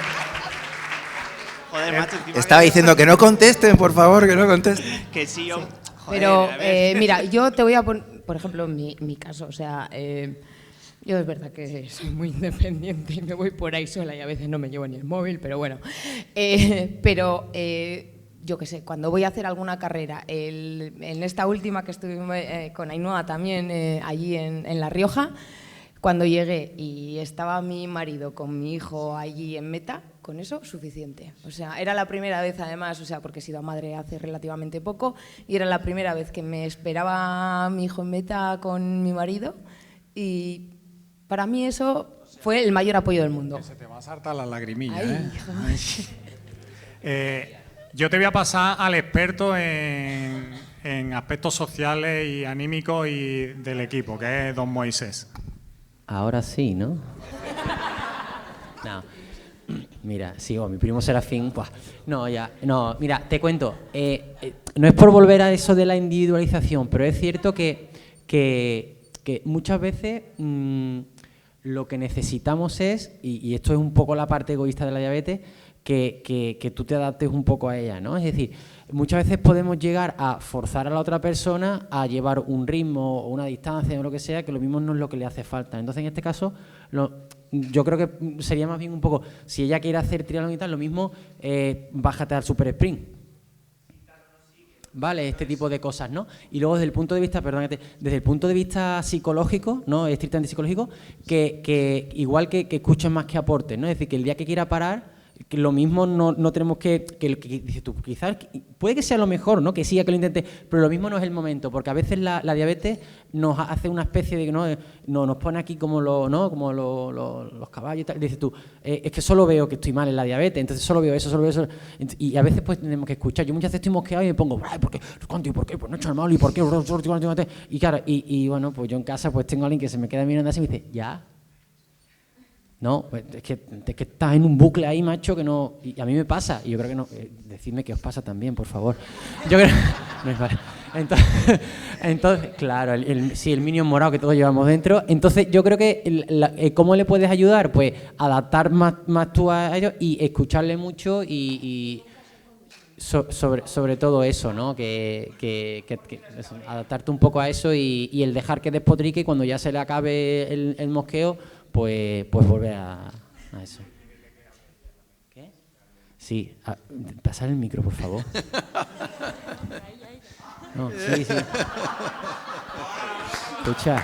Joder, macho, Estaba diciendo que no contesten, por favor, que no contesten. Que sí, yo... Joder, Pero, a ver. mira, yo te voy a poner, por ejemplo, mi caso, o sea... yo es verdad que soy muy independiente y me voy por ahí sola y a veces no me llevo ni el móvil, pero bueno. Yo qué sé, cuando voy a hacer alguna carrera, en esta última que estuve con Ainhoa también allí en La Rioja, cuando llegué y estaba mi marido con mi hijo allí en meta, con eso suficiente. O sea, era la primera vez además, o sea, porque he sido madre hace relativamente poco, y era la primera vez que me esperaba mi hijo en meta con mi marido y... Para mí eso fue el mayor apoyo del mundo. Se te va a saltar la lagrimilla. Ay, Yo te voy a pasar al experto en aspectos sociales y anímicos y del equipo, que es don Moisés. Ahora sí, ¿no? No. Mira, sigo, mi primo Serafín, pues, no, mira, te cuento, no es por volver a eso de la individualización, pero es cierto que muchas veces lo que necesitamos es, y esto es un poco la parte egoísta de la diabetes, que tú te adaptes un poco a ella, ¿no? Es decir, muchas veces podemos llegar a forzar a la otra persona a llevar un ritmo o una distancia o lo que sea, que lo mismo no es lo que le hace falta. Entonces, en este caso, yo creo que sería más bien un poco, si ella quiere hacer triatlón y tal, lo mismo, bájate al super sprint. Vale, este tipo de cosas, ¿no? Y luego desde el punto de vista, desde el punto de vista psicológico, ¿no? Estrictamente psicológico, que igual que escuchen más que aporten, ¿no? Es decir, que el día que quiera parar, que lo mismo no tenemos que dices tú, quizás puede que sea lo mejor, ¿no? Que siga, que lo intente, pero lo mismo no es el momento, porque a veces la diabetes nos hace una especie de no nos pone aquí como los caballos y tal. Dices tú, es que solo veo que estoy mal en la diabetes, entonces solo veo eso. Y a veces pues tenemos que escuchar. Yo muchas veces estoy mosqueado y me pongo, ¿por qué? ¿Cuánto? ¿Y por qué? Pues no he hecho el mal, ¿y por qué? Y claro, y bueno, pues yo en casa pues tengo a alguien que se me queda mirando así y me dice, ¿ya? No, pues es que estás en un bucle ahí, macho, que no... Y a mí me pasa, y yo creo que no... decidme que os pasa también, por favor. Yo creo... No es vale. Entonces, claro, el Minion morado que todos llevamos dentro. Entonces, yo creo que... ¿cómo le puedes ayudar? Pues adaptar más tú a ellos y escucharle mucho y sobre todo eso, ¿no? Que eso, adaptarte un poco a eso y el dejar que despotrique y cuando ya se le acabe el mosqueo... Pues volver a eso. ¿Qué? Sí, pasar el micro, por favor. No, sí. Escucha.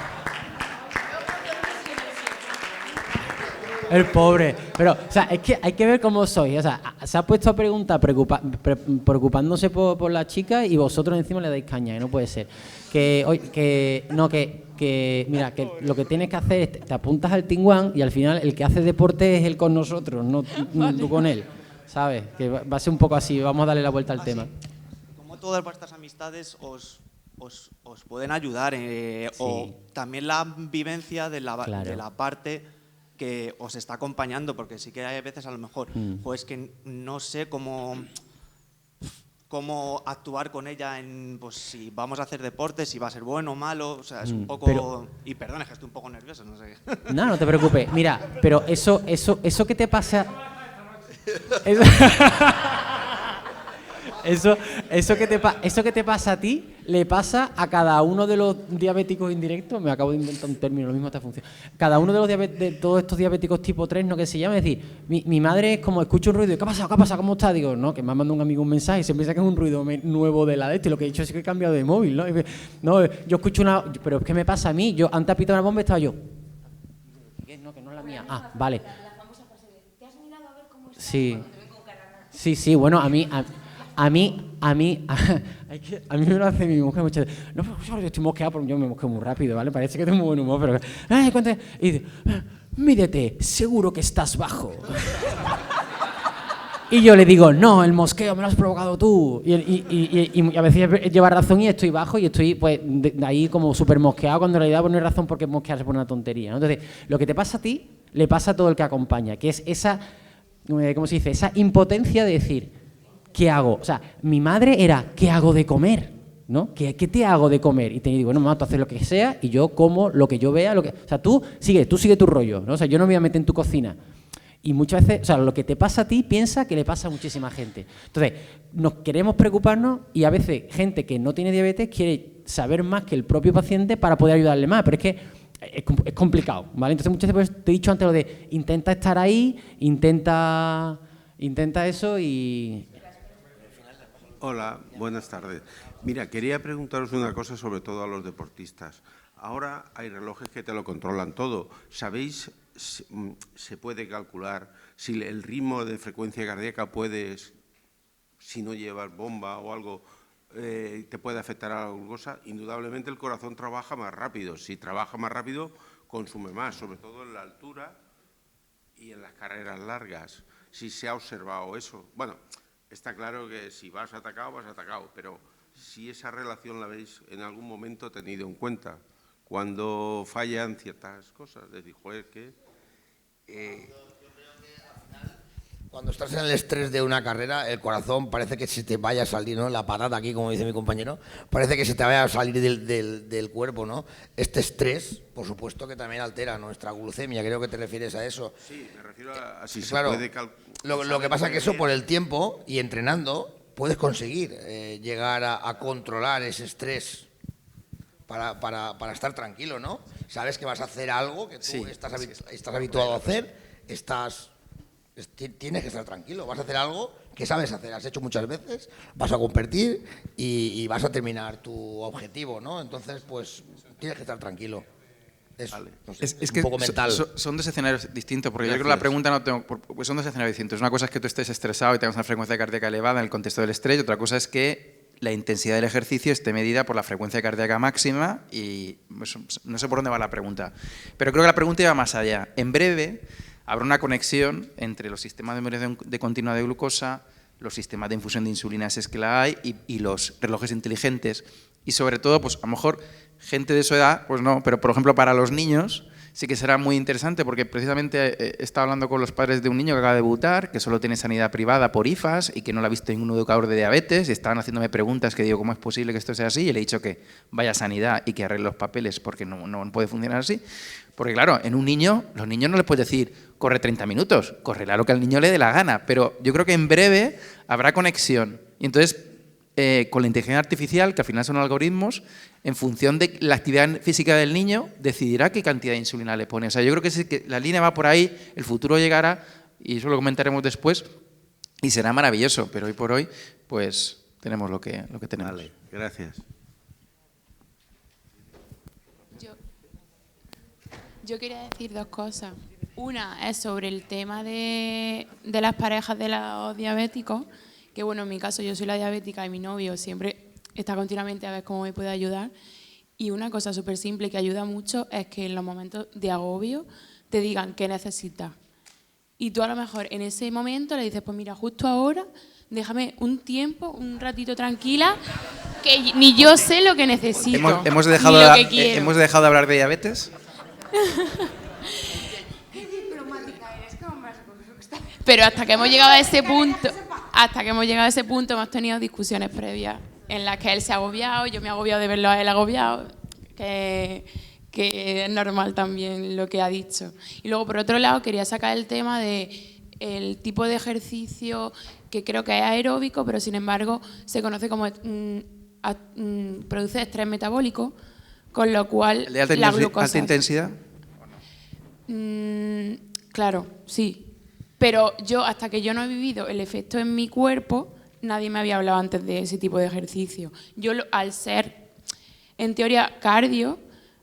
El pobre. Pero, o sea, es que hay que ver cómo soy. O sea, se ha puesto a preguntar preocupándose por las chicas y vosotros encima le dais caña, que no puede ser. Mira, que lo que tienes que hacer es te apuntas al Team One y al final el que hace deporte es él con nosotros, no tú con él, ¿sabes? Que va a ser un poco así, vamos a darle la vuelta al tema. Como todas vuestras amistades os pueden ayudar, o también la vivencia de la parte que os está acompañando, porque sí que hay veces a lo mejor, pues que no sé cómo actuar con ella pues si vamos a hacer deporte, si va a ser bueno o malo, o sea, es un poco... y perdón, es que estoy un poco nervioso, no sé. No te preocupes. Mira, pero eso que te pasa... Eso que te pasa a ti, le pasa a cada uno de los diabéticos indirectos. Me acabo de inventar un término, lo mismo esta función. Cada uno de todos estos diabéticos tipo 3, ¿no? Que se llama, es decir, mi madre es como, escucho un ruido, ¿qué ha pasado? ¿Cómo está? Digo, no, que me ha mandado un amigo un mensaje y se piensa que es un ruido nuevo de la de este. Lo que he hecho es que he cambiado de móvil, ¿no? No, yo escucho pero es que me pasa a mí. Yo antes apitaba una bomba y estaba yo. No, que no es la mía. Ah, vale. ¿Te has mirado a ver cómo está? Sí, bueno, a mí me lo hace mi mujer muchas veces. No, pero yo estoy mosqueado porque yo me mosqueo muy rápido, ¿vale? Parece que tengo muy buen humor, pero... Y dice, mídete, seguro que estás bajo. Y yo le digo, no, el mosqueo me lo has provocado tú. Y a veces lleva razón y estoy bajo y estoy pues de ahí como súper mosqueado, cuando en realidad pues, no hay razón porque mosquearse por una tontería, ¿no? Entonces, lo que te pasa a ti, le pasa a todo el que acompaña, que es esa, ¿cómo se dice? Esa impotencia de decir... ¿Qué hago? O sea, mi madre era, ¿qué hago de comer? ¿No? ¿Qué te hago de comer? Y te digo, bueno, mamá, tú haces lo que sea y yo como lo que yo vea, o sea, tú sigue tu rollo, ¿no? O sea, yo no me voy a meter en tu cocina. Y muchas veces, o sea, lo que te pasa a ti, piensa que le pasa a muchísima gente. Entonces, nos queremos preocuparnos y a veces gente que no tiene diabetes quiere saber más que el propio paciente para poder ayudarle más, pero es que es complicado, ¿vale? Entonces, muchas veces te he dicho antes lo de intenta estar ahí, intenta eso y... Hola, buenas tardes. Mira, quería preguntaros una cosa, sobre todo a los deportistas. Ahora hay relojes que te lo controlan todo. ¿Sabéis, se puede calcular si el ritmo de frecuencia cardíaca puedes, si no llevas bomba o algo, te puede afectar a la glucosa? Indudablemente el corazón trabaja más rápido. Si trabaja más rápido, consume más, sobre todo en la altura y en las carreras largas. Si se ha observado eso. Bueno, está claro que si vas atacado, pero si esa relación la habéis en algún momento tenido en cuenta, cuando fallan ciertas cosas, de decir, joder, que... Cuando estás en el estrés de una carrera, el corazón parece que se te vaya a salir, ¿no? La patata aquí, como dice mi compañero, parece que se te vaya a salir del cuerpo, ¿no? Este estrés, por supuesto que también altera nuestra glucemia, creo que te refieres a eso. Sí, me refiero a si claro, se puede lo que pasa es que eso por el tiempo y entrenando puedes conseguir llegar a controlar ese estrés para estar tranquilo, ¿no? Sabes que vas a hacer algo que tú estás habituado a hacer, tienes que estar tranquilo, vas a hacer algo que sabes hacer, has hecho muchas veces, vas a competir y vas a terminar tu objetivo, ¿no? Entonces, pues tienes que estar tranquilo. No sé, es que un poco mental. Son dos escenarios distintos, porque yo creo que la pregunta no tengo... Pues son dos escenarios distintos. Una cosa es que tú estés estresado y tengas una frecuencia cardíaca elevada en el contexto del estrés, y otra cosa es que la intensidad del ejercicio esté medida por la frecuencia cardíaca máxima, y pues, no sé por dónde va la pregunta. Pero creo que la pregunta iba más allá. En breve habrá una conexión entre los sistemas de medición de continua de glucosa, los sistemas de infusión de insulina, si es que la hay, y los relojes inteligentes. Y sobre todo, pues a lo mejor gente de su edad, pues no, pero por ejemplo para los niños sí que será muy interesante, porque precisamente he estado hablando con los padres de un niño que acaba de debutar, que solo tiene sanidad privada por IFAS y que no lo ha visto ningún educador de diabetes, y estaban haciéndome preguntas que digo, ¿cómo es posible que esto sea así? Y le he dicho que vaya a sanidad y que arregle los papeles, porque no puede funcionar así. Porque claro, en un niño, los niños no les puedes decir, corre 30 minutos, correrá lo que al niño le dé la gana, pero yo creo que en breve habrá conexión. Y entonces, con la inteligencia artificial, que al final son algoritmos, en función de la actividad física del niño, decidirá qué cantidad de insulina le pone. O sea, yo creo que la línea va por ahí, el futuro llegará, y eso lo comentaremos después, y será maravilloso, pero hoy por hoy, pues, tenemos lo que tenemos. Vale, gracias. Yo quería decir dos cosas. Una es sobre el tema de las parejas de los diabéticos, que bueno, en mi caso yo soy la diabética y mi novio siempre está continuamente a ver cómo me puede ayudar. Y una cosa súper simple que ayuda mucho es que en los momentos de agobio te digan qué necesitas. Y tú a lo mejor en ese momento le dices, pues mira, justo ahora déjame un tiempo, un ratito tranquila, que ni yo sé lo que necesito. ¿Hemos dejado de hablar de diabetes? Pero hasta que hemos llegado a ese punto, hemos tenido discusiones previas en las que él se ha agobiado, yo me he agobiado de verlo a él agobiado, que es normal también lo que ha dicho. Y luego, por otro lado, quería sacar el tema de el tipo de ejercicio que creo que es aeróbico, pero sin embargo se conoce como produce estrés metabólico, con lo cual ¿El de la glucosa... alta intensidad? Claro, sí. Pero yo, hasta que yo no he vivido el efecto en mi cuerpo, nadie me había hablado antes de ese tipo de ejercicio. Yo, al ser, en teoría, cardio,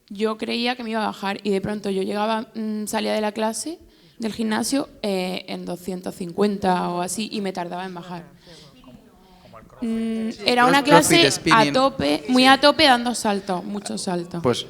yo creía que me iba a bajar y de pronto yo llegaba, salía de la clase, del gimnasio, en 250 o así, y me tardaba en bajar. Era una clase a tope, muy a tope, dando saltos, muchos saltos. Pues,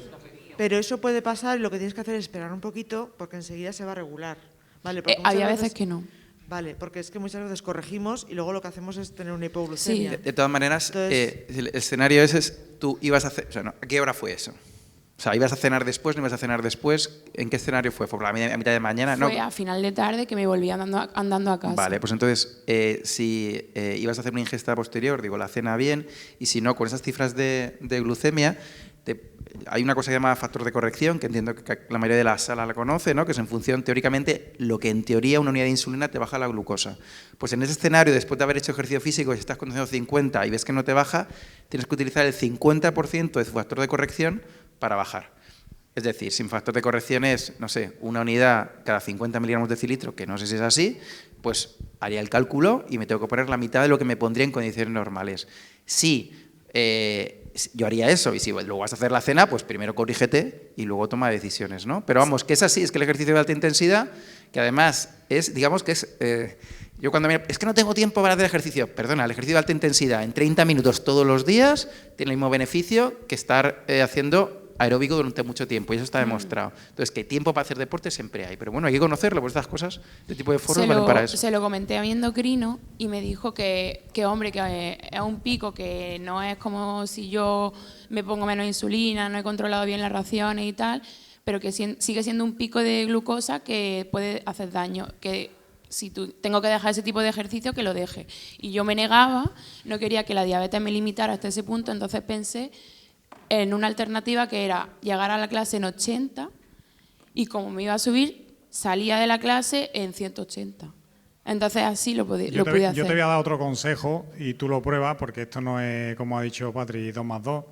pero eso puede pasar y lo que tienes que hacer es esperar un poquito porque enseguida se va a regular. ¿Vale? Había veces que no. Vale, porque es que muchas veces corregimos y luego lo que hacemos es tener una hipoglucemia. Sí. De todas maneras, el escenario ese es, tú ibas a hacer... O sea, ¿no? ¿A qué hora fue eso? O sea, ¿ibas a cenar después, no ibas a cenar después? ¿En qué escenario fue? ¿Fue por a mitad de mañana? Fue a final de tarde que me volví andando a casa. Vale, pues entonces, si ibas a hacer una ingesta posterior, digo, la cena bien, y si no, con esas cifras de glucemia, hay una cosa que se llama factor de corrección, que entiendo que la mayoría de la sala la conoce, ¿no? Que es en función, teóricamente, lo que en teoría una unidad de insulina te baja la glucosa. Pues en ese escenario, después de haber hecho ejercicio físico, si estás conduciendo 50 y ves que no te baja, tienes que utilizar el 50% de tu factor de corrección para bajar. Es decir, si mi factor de corrección es, no sé, una unidad cada 50 miligramos de decilitro, que no sé si es así, pues haría el cálculo y me tengo que poner la mitad de lo que me pondría en condiciones normales. Si yo haría eso, y si luego vas a hacer la cena, pues primero corrígete y luego toma decisiones, ¿no? Pero vamos, que es así, es que el ejercicio de alta intensidad, que además es, digamos que es... yo cuando es que no tengo tiempo para hacer ejercicio, perdona, el ejercicio de alta intensidad en 30 minutos todos los días tiene el mismo beneficio que estar haciendo aeróbico durante mucho tiempo, y eso está demostrado. Entonces, que tiempo para hacer deporte siempre hay, pero bueno, hay que conocerlo, pues estas cosas, este tipo de foros valen para eso. Se lo comenté a mi endocrino y me dijo que hombre, que es un pico, que no es como si yo me pongo menos insulina, no he controlado bien las raciones y tal, pero que sigue siendo un pico de glucosa que puede hacer daño, que si tengo que dejar ese tipo de ejercicio, que lo deje. Y yo me negaba, no quería que la diabetes me limitara hasta ese punto, entonces pensé en una alternativa que era llegar a la clase en 80 y como me iba a subir, salía de la clase en 180. Entonces así lo pude hacer. Yo te voy a dar otro consejo y tú lo pruebas, porque esto no es, como ha dicho Patri, 2 más 2,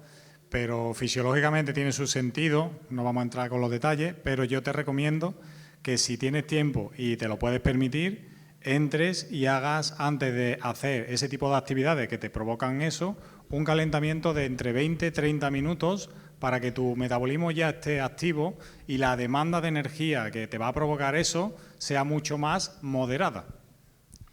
pero fisiológicamente tiene su sentido, no vamos a entrar con los detalles, pero yo te recomiendo que si tienes tiempo y te lo puedes permitir, entres y hagas, antes de hacer ese tipo de actividades que te provocan eso, un calentamiento de entre 20 y 30 minutos para que tu metabolismo ya esté activo y la demanda de energía que te va a provocar eso sea mucho más moderada.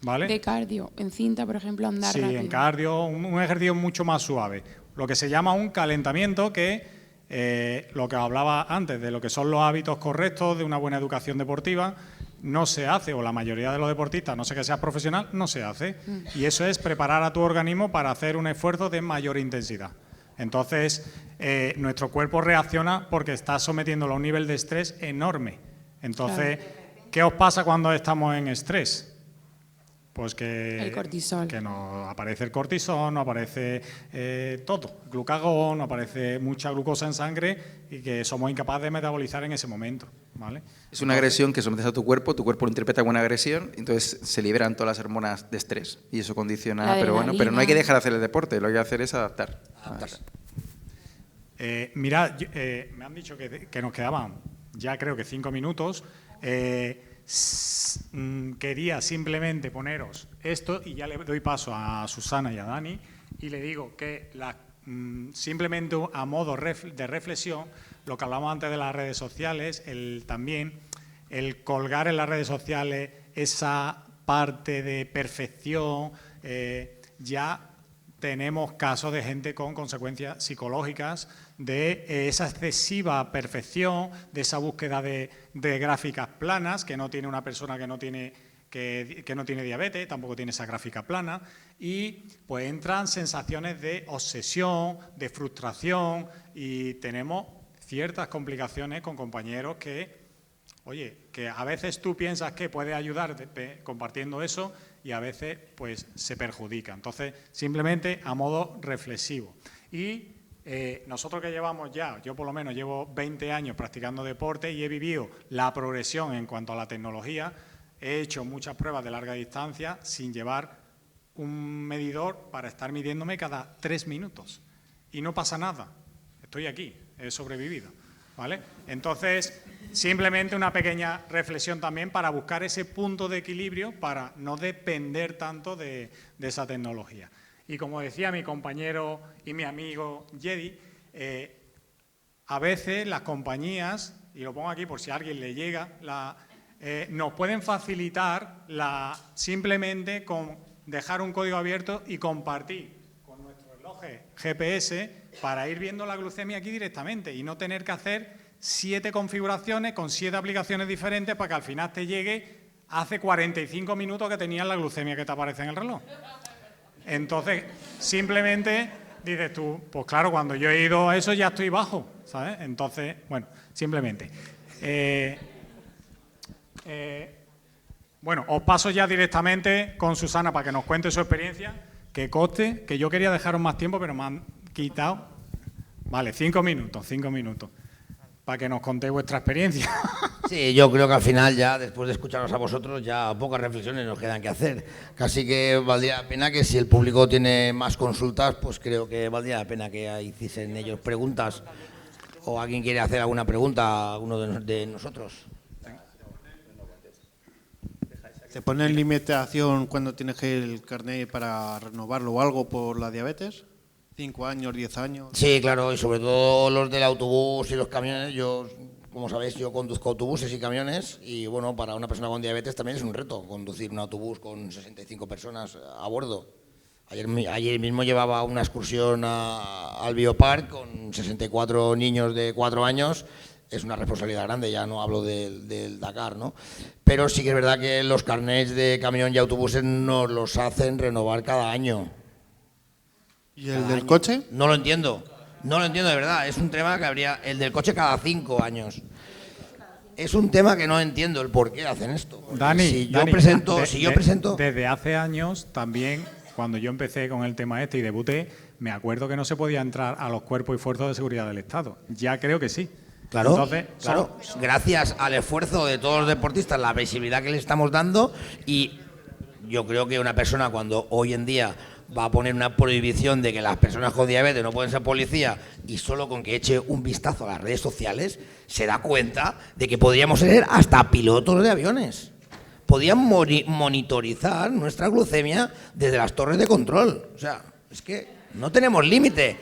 ¿Vale? De cardio, en cinta, por ejemplo, andar rápido. Sí, en cardio, un ejercicio mucho más suave. Lo que se llama un calentamiento, que lo que hablaba antes de lo que son los hábitos correctos de una buena educación deportiva, no se hace, o la mayoría de los deportistas, no sé que seas profesional, no se hace. Y eso es preparar a tu organismo para hacer un esfuerzo de mayor intensidad. Entonces, nuestro cuerpo reacciona porque está sometiéndolo a un nivel de estrés enorme. Entonces, ¿qué os pasa cuando estamos en estrés? Pues que, el cortisol. Que nos aparece el cortisol, nos aparece todo, glucagón, nos aparece mucha glucosa en sangre y que somos incapaces de metabolizar en ese momento, ¿vale? Es una agresión que sometes a tu cuerpo lo interpreta como una agresión, entonces se liberan todas las hormonas de estrés y eso condiciona, pero bueno, pero no hay que dejar de hacer el deporte, lo que hay que hacer es adaptar. Mirad, me han dicho que nos quedaban ya creo que 5 minutos. Quería simplemente poneros esto y ya le doy paso a Susana y a Dani y le digo que simplemente a modo de reflexión, lo que hablamos antes de las redes sociales, también el colgar en las redes sociales esa parte de perfección, ya tenemos casos de gente con consecuencias psicológicas de esa excesiva perfección, de esa búsqueda de gráficas planas que no tiene una persona que no tiene diabetes, tampoco tiene esa gráfica plana, y pues entran sensaciones de obsesión, de frustración, y tenemos ciertas complicaciones con compañeros que, oye, que a veces tú piensas que puedes ayudar compartiendo eso y a veces pues se perjudica. Entonces, simplemente a modo reflexivo. Y nosotros que llevamos ya, yo por lo menos llevo 20 años practicando deporte y he vivido la progresión en cuanto a la tecnología. He hecho muchas pruebas de larga distancia sin llevar un medidor para estar midiéndome cada 3 minutos. Y no pasa nada. Estoy aquí, he sobrevivido, ¿vale? Entonces, simplemente una pequeña reflexión también para buscar ese punto de equilibrio para no depender tanto de esa tecnología. Y como decía mi compañero y mi amigo Jedi, a veces las compañías, y lo pongo aquí por si a alguien le llega, nos pueden facilitar simplemente con dejar un código abierto y compartir con nuestro reloj GPS para ir viendo la glucemia aquí directamente y no tener que hacer 7 configuraciones con 7 aplicaciones diferentes para que al final te llegue hace 45 minutos que tenías la glucemia que te aparece en el reloj. Entonces, simplemente dices tú, pues claro, cuando yo he ido a eso ya estoy bajo, ¿sabes? Entonces, bueno, simplemente. Bueno, os paso ya directamente con Susana para que nos cuente su experiencia, que conste que yo quería dejaros más tiempo, pero me han quitado, vale, 5 minutos, para que nos contéis vuestra experiencia. Sí, yo creo que al final ya, después de escucharos a vosotros, ya pocas reflexiones nos quedan que hacer. Casi que valdría la pena que si el público tiene más consultas, pues creo que valdría la pena que hiciesen ellos preguntas o alguien quiere hacer alguna pregunta a uno de nosotros. ¿Te ponen limitación cuando tienes el carnet para renovarlo o algo por la diabetes? ¿5 años, 10 años? Sí, claro, y sobre todo los del autobús y los camiones. Yo, como sabéis, yo conduzco autobuses y camiones y, bueno, para una persona con diabetes también es un reto conducir un autobús con 65 personas a bordo. Ayer mismo llevaba una excursión al Biopark con 64 niños de 4 años. Es una responsabilidad grande, ya no hablo del Dakar, ¿no? Pero sí que es verdad que los carnets de camión y autobuses nos los hacen renovar cada año. ¿Y el del coche? No lo entiendo de verdad, es un tema que habría, el del coche cada 5 años. Es un tema que no entiendo el por qué hacen esto. Dani, si yo presento... Desde hace años también, cuando yo empecé con el tema este y debuté, me acuerdo que no se podía entrar a los cuerpos y fuerzas de seguridad del Estado. Ya creo que sí. Claro, entonces, claro. Gracias al esfuerzo de todos los deportistas, la visibilidad que le estamos dando, y yo creo que una persona cuando hoy en día va a poner una prohibición de que las personas con diabetes no pueden ser policía y solo con que eche un vistazo a las redes sociales se da cuenta de que podríamos ser hasta pilotos de aviones. Podían monitorizar nuestra glucemia desde las torres de control. O sea, es que no tenemos límite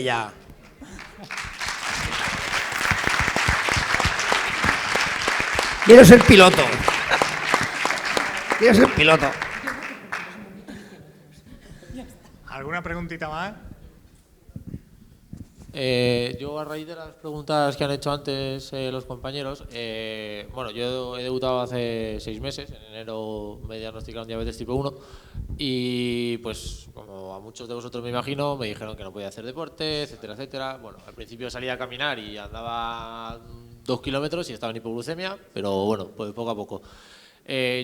ya. Quiero ser piloto. ¿Alguna preguntita más? Yo, a raíz de las preguntas que han hecho antes los compañeros, bueno, yo he debutado hace 6 meses, en enero me diagnosticaron diabetes tipo 1 y pues como a muchos de vosotros me imagino, me dijeron que no podía hacer deporte, etcétera, etcétera. Bueno, al principio salía a caminar y andaba 2 kilómetros y estaba en hipoglucemia, pero bueno, pues poco a poco.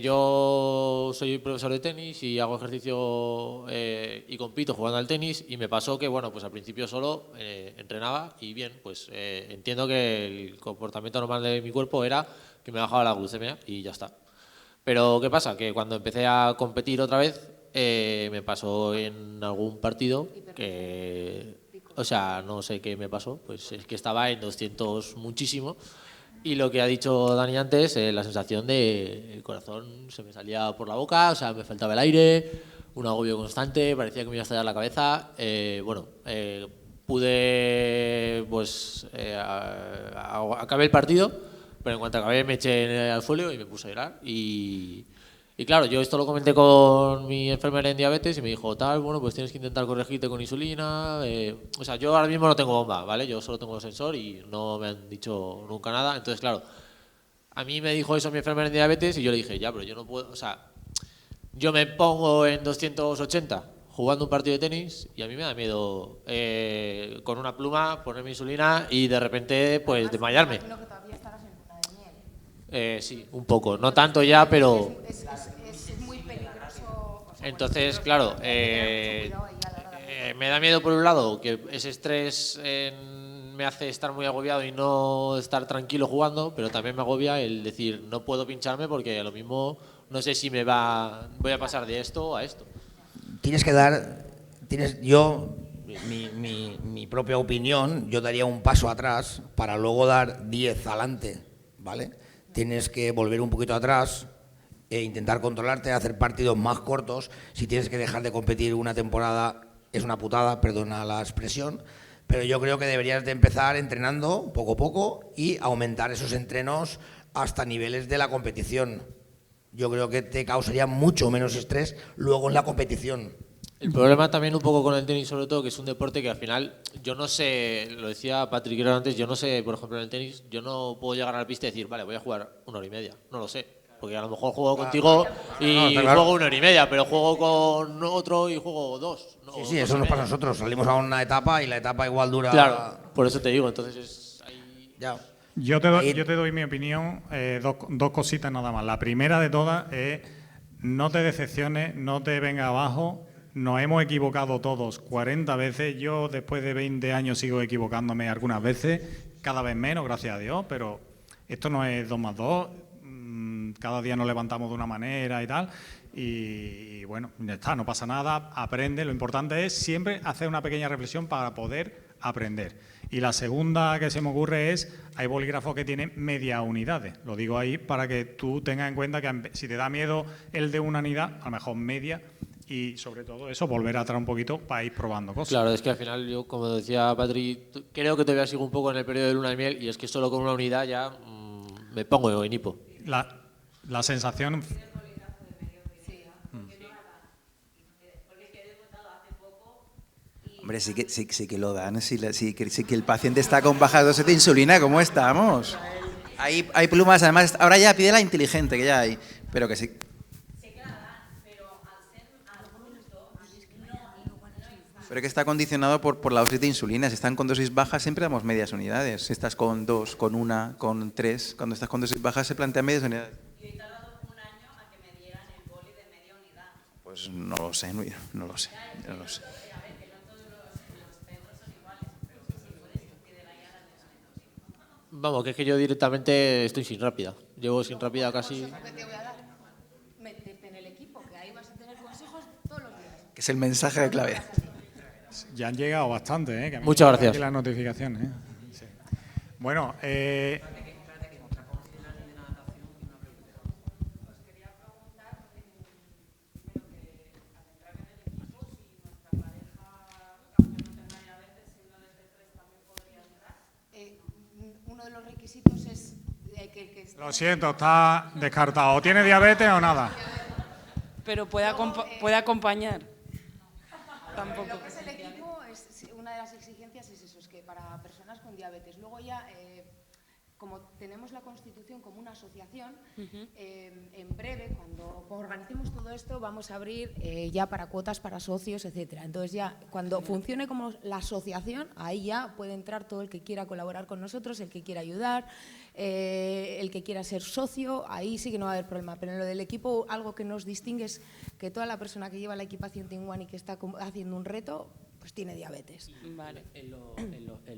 Yo soy profesor de tenis y hago ejercicio y compito jugando al tenis y me pasó que, bueno, pues al principio solo entrenaba y bien, pues entiendo que el comportamiento normal de mi cuerpo era que me bajaba la glucemia y ya está. Pero ¿qué pasa? Que cuando empecé a competir otra vez me pasó en algún partido que, o sea, no sé qué me pasó, pues es que estaba en 200 muchísimo. Y lo que ha dicho Dani antes, la sensación de el corazón se me salía por la boca, o sea, me faltaba el aire, un agobio constante, parecía que me iba a estallar la cabeza. Pude, pues, acabé el partido, Pero en cuanto acabé me eché al folio y me puse a llorar. Y claro, yo esto lo comenté con mi enfermera en diabetes y me dijo, tal, bueno, pues tienes que intentar corregirte con insulina. O sea, yo ahora mismo no tengo bomba, ¿vale? Yo solo tengo sensor y no me han dicho nunca nada. Entonces, claro, a mí me dijo eso mi enfermera en diabetes y yo le dije, ya, pero yo no puedo, o sea, yo me pongo en 280 jugando un partido de tenis y a mí me da miedo con una pluma ponerme insulina y de repente pues desmayarme. Sí, un poco, no tanto ya, pero... Es muy peligroso. Entonces, claro, me da miedo por un lado que ese estrés me hace estar muy agobiado y no estar tranquilo jugando, pero también me agobia el decir no puedo pincharme porque a lo mismo no sé si voy a pasar de esto a esto. Tienes mi propia opinión, yo daría un paso atrás para luego dar 10 adelante, ¿vale? Tienes que volver un poquito atrás e intentar controlarte, hacer partidos más cortos. Si tienes que dejar de competir una temporada, es una putada, perdona la expresión, pero yo creo que deberías de empezar entrenando poco a poco y aumentar esos entrenos hasta niveles de la competición. Yo creo que te causaría mucho menos estrés luego en la competición. El problema también un poco con el tenis, sobre todo, que es un deporte que al final, yo no sé, lo decía Patrick creo antes, yo no sé, por ejemplo, en el tenis, yo no puedo llegar a la pista y decir, vale, voy a jugar 1 hora y media, no lo sé. Porque a lo mejor juego contigo y juego 1 hora y media, pero juego con otro y juego 2. No, Sí, eso nos pasa a nosotros, salimos a una etapa y la etapa igual dura... Claro, por eso te digo, entonces es... Ya. Yo te doy mi opinión, dos cositas nada más. La primera de todas es no te decepciones, no te venga abajo. Nos hemos equivocado todos 40 veces. Yo después de 20 años sigo equivocándome algunas veces, cada vez menos, gracias a Dios, pero esto no es 2 más 2. Cada día nos levantamos de una manera y tal. Y bueno, ya está, no pasa nada, aprende. Lo importante es siempre hacer una pequeña reflexión para poder aprender. Y la segunda que se me ocurre es, hay bolígrafos que tienen media unidades. Lo digo ahí para que tú tengas en cuenta que si te da miedo el de una unidad, a lo mejor media, y sobre todo eso, volver atrás un poquito para ir probando cosas. Claro, es que al final yo, como decía Patri, creo que todavía sigo un poco en el periodo de luna de miel y es que solo con una unidad ya me pongo en hipo. La sensación... Hombre, sí que lo dan, sí que el paciente está con baja dosis de insulina, ¿cómo estamos? Hay plumas, además, ahora ya pide la inteligente, que ya hay, pero que sí. Pero que está condicionado por la dosis de insulina. Si están con dosis bajas siempre damos medias unidades. Si estás con 2, con 1, con 3, cuando estás con dosis bajas se plantean medias unidades. Yo he tardado 1 año a que me dieran el boli de media unidad. Pues no lo sé, no lo sé. Vamos, que es que yo directamente estoy sin rápida. Llevo sin rápida casi... Te voy a dar. Métete en el equipo, que ahí vas a tener consejos todos los días. Que es el mensaje de clave. Ya han llegado bastante, que Muchas gracias. Aquí las notificaciones. Sí. Bueno, Uno de los requisitos es que lo siento, está descartado. ¿O tiene diabetes o nada? Pero puede acompañar. Tampoco. Lo que es el equipo, una de las exigencias es eso, es que para personas con diabetes. Luego ya, como tenemos la Constitución como una asociación, en breve, cuando organicemos todo esto, vamos a abrir ya para cuotas para socios, etcétera. Entonces ya, cuando funcione como la asociación, ahí ya puede entrar todo el que quiera colaborar con nosotros, el que quiera ayudar, el que quiera ser socio, ahí sí que no va a haber problema. Pero en lo del equipo, algo que nos distingue es que toda la persona que lleva la equipación Team One y que está haciendo un reto, pues tiene diabetes. Vale. En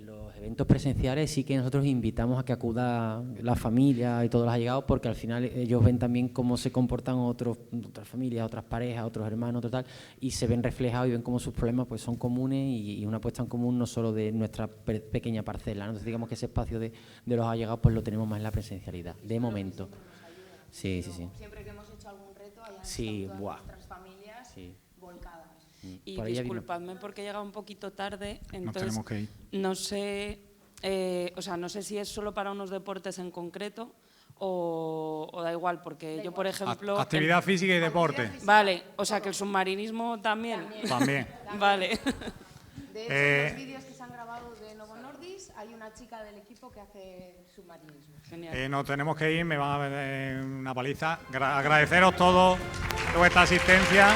los eventos presenciales sí que nosotros invitamos a que acuda la familia y todos los allegados, porque al final ellos ven también cómo se comportan otras familias, otras parejas, otros hermanos, otro tal, y se ven reflejados y ven cómo sus problemas pues son comunes y una apuesta en común no solo de nuestra pequeña parcela, ¿no? Entonces digamos que ese espacio de los allegados pues lo tenemos más en la presencialidad, de momento. Sí. Siempre que hemos hecho algún reto, hayan Sí, estado buah. todas nuestras familias volcadas. Y Por ahí disculpadme porque he llegado un poquito tarde, entonces tenemos que ir. no sé o sea, no sé si es solo para unos deportes en concreto o da igual, porque yo, por ejemplo... Actividad física y deporte. Vale, o sea, que el submarinismo también. También. Vale. De hecho, en los vídeos que se han grabado de Novo Nordisk hay una chica del equipo que hace submarinismo. Genial. Nos tenemos que ir, me van a ver una paliza. Agradeceros todos vuestra asistencia.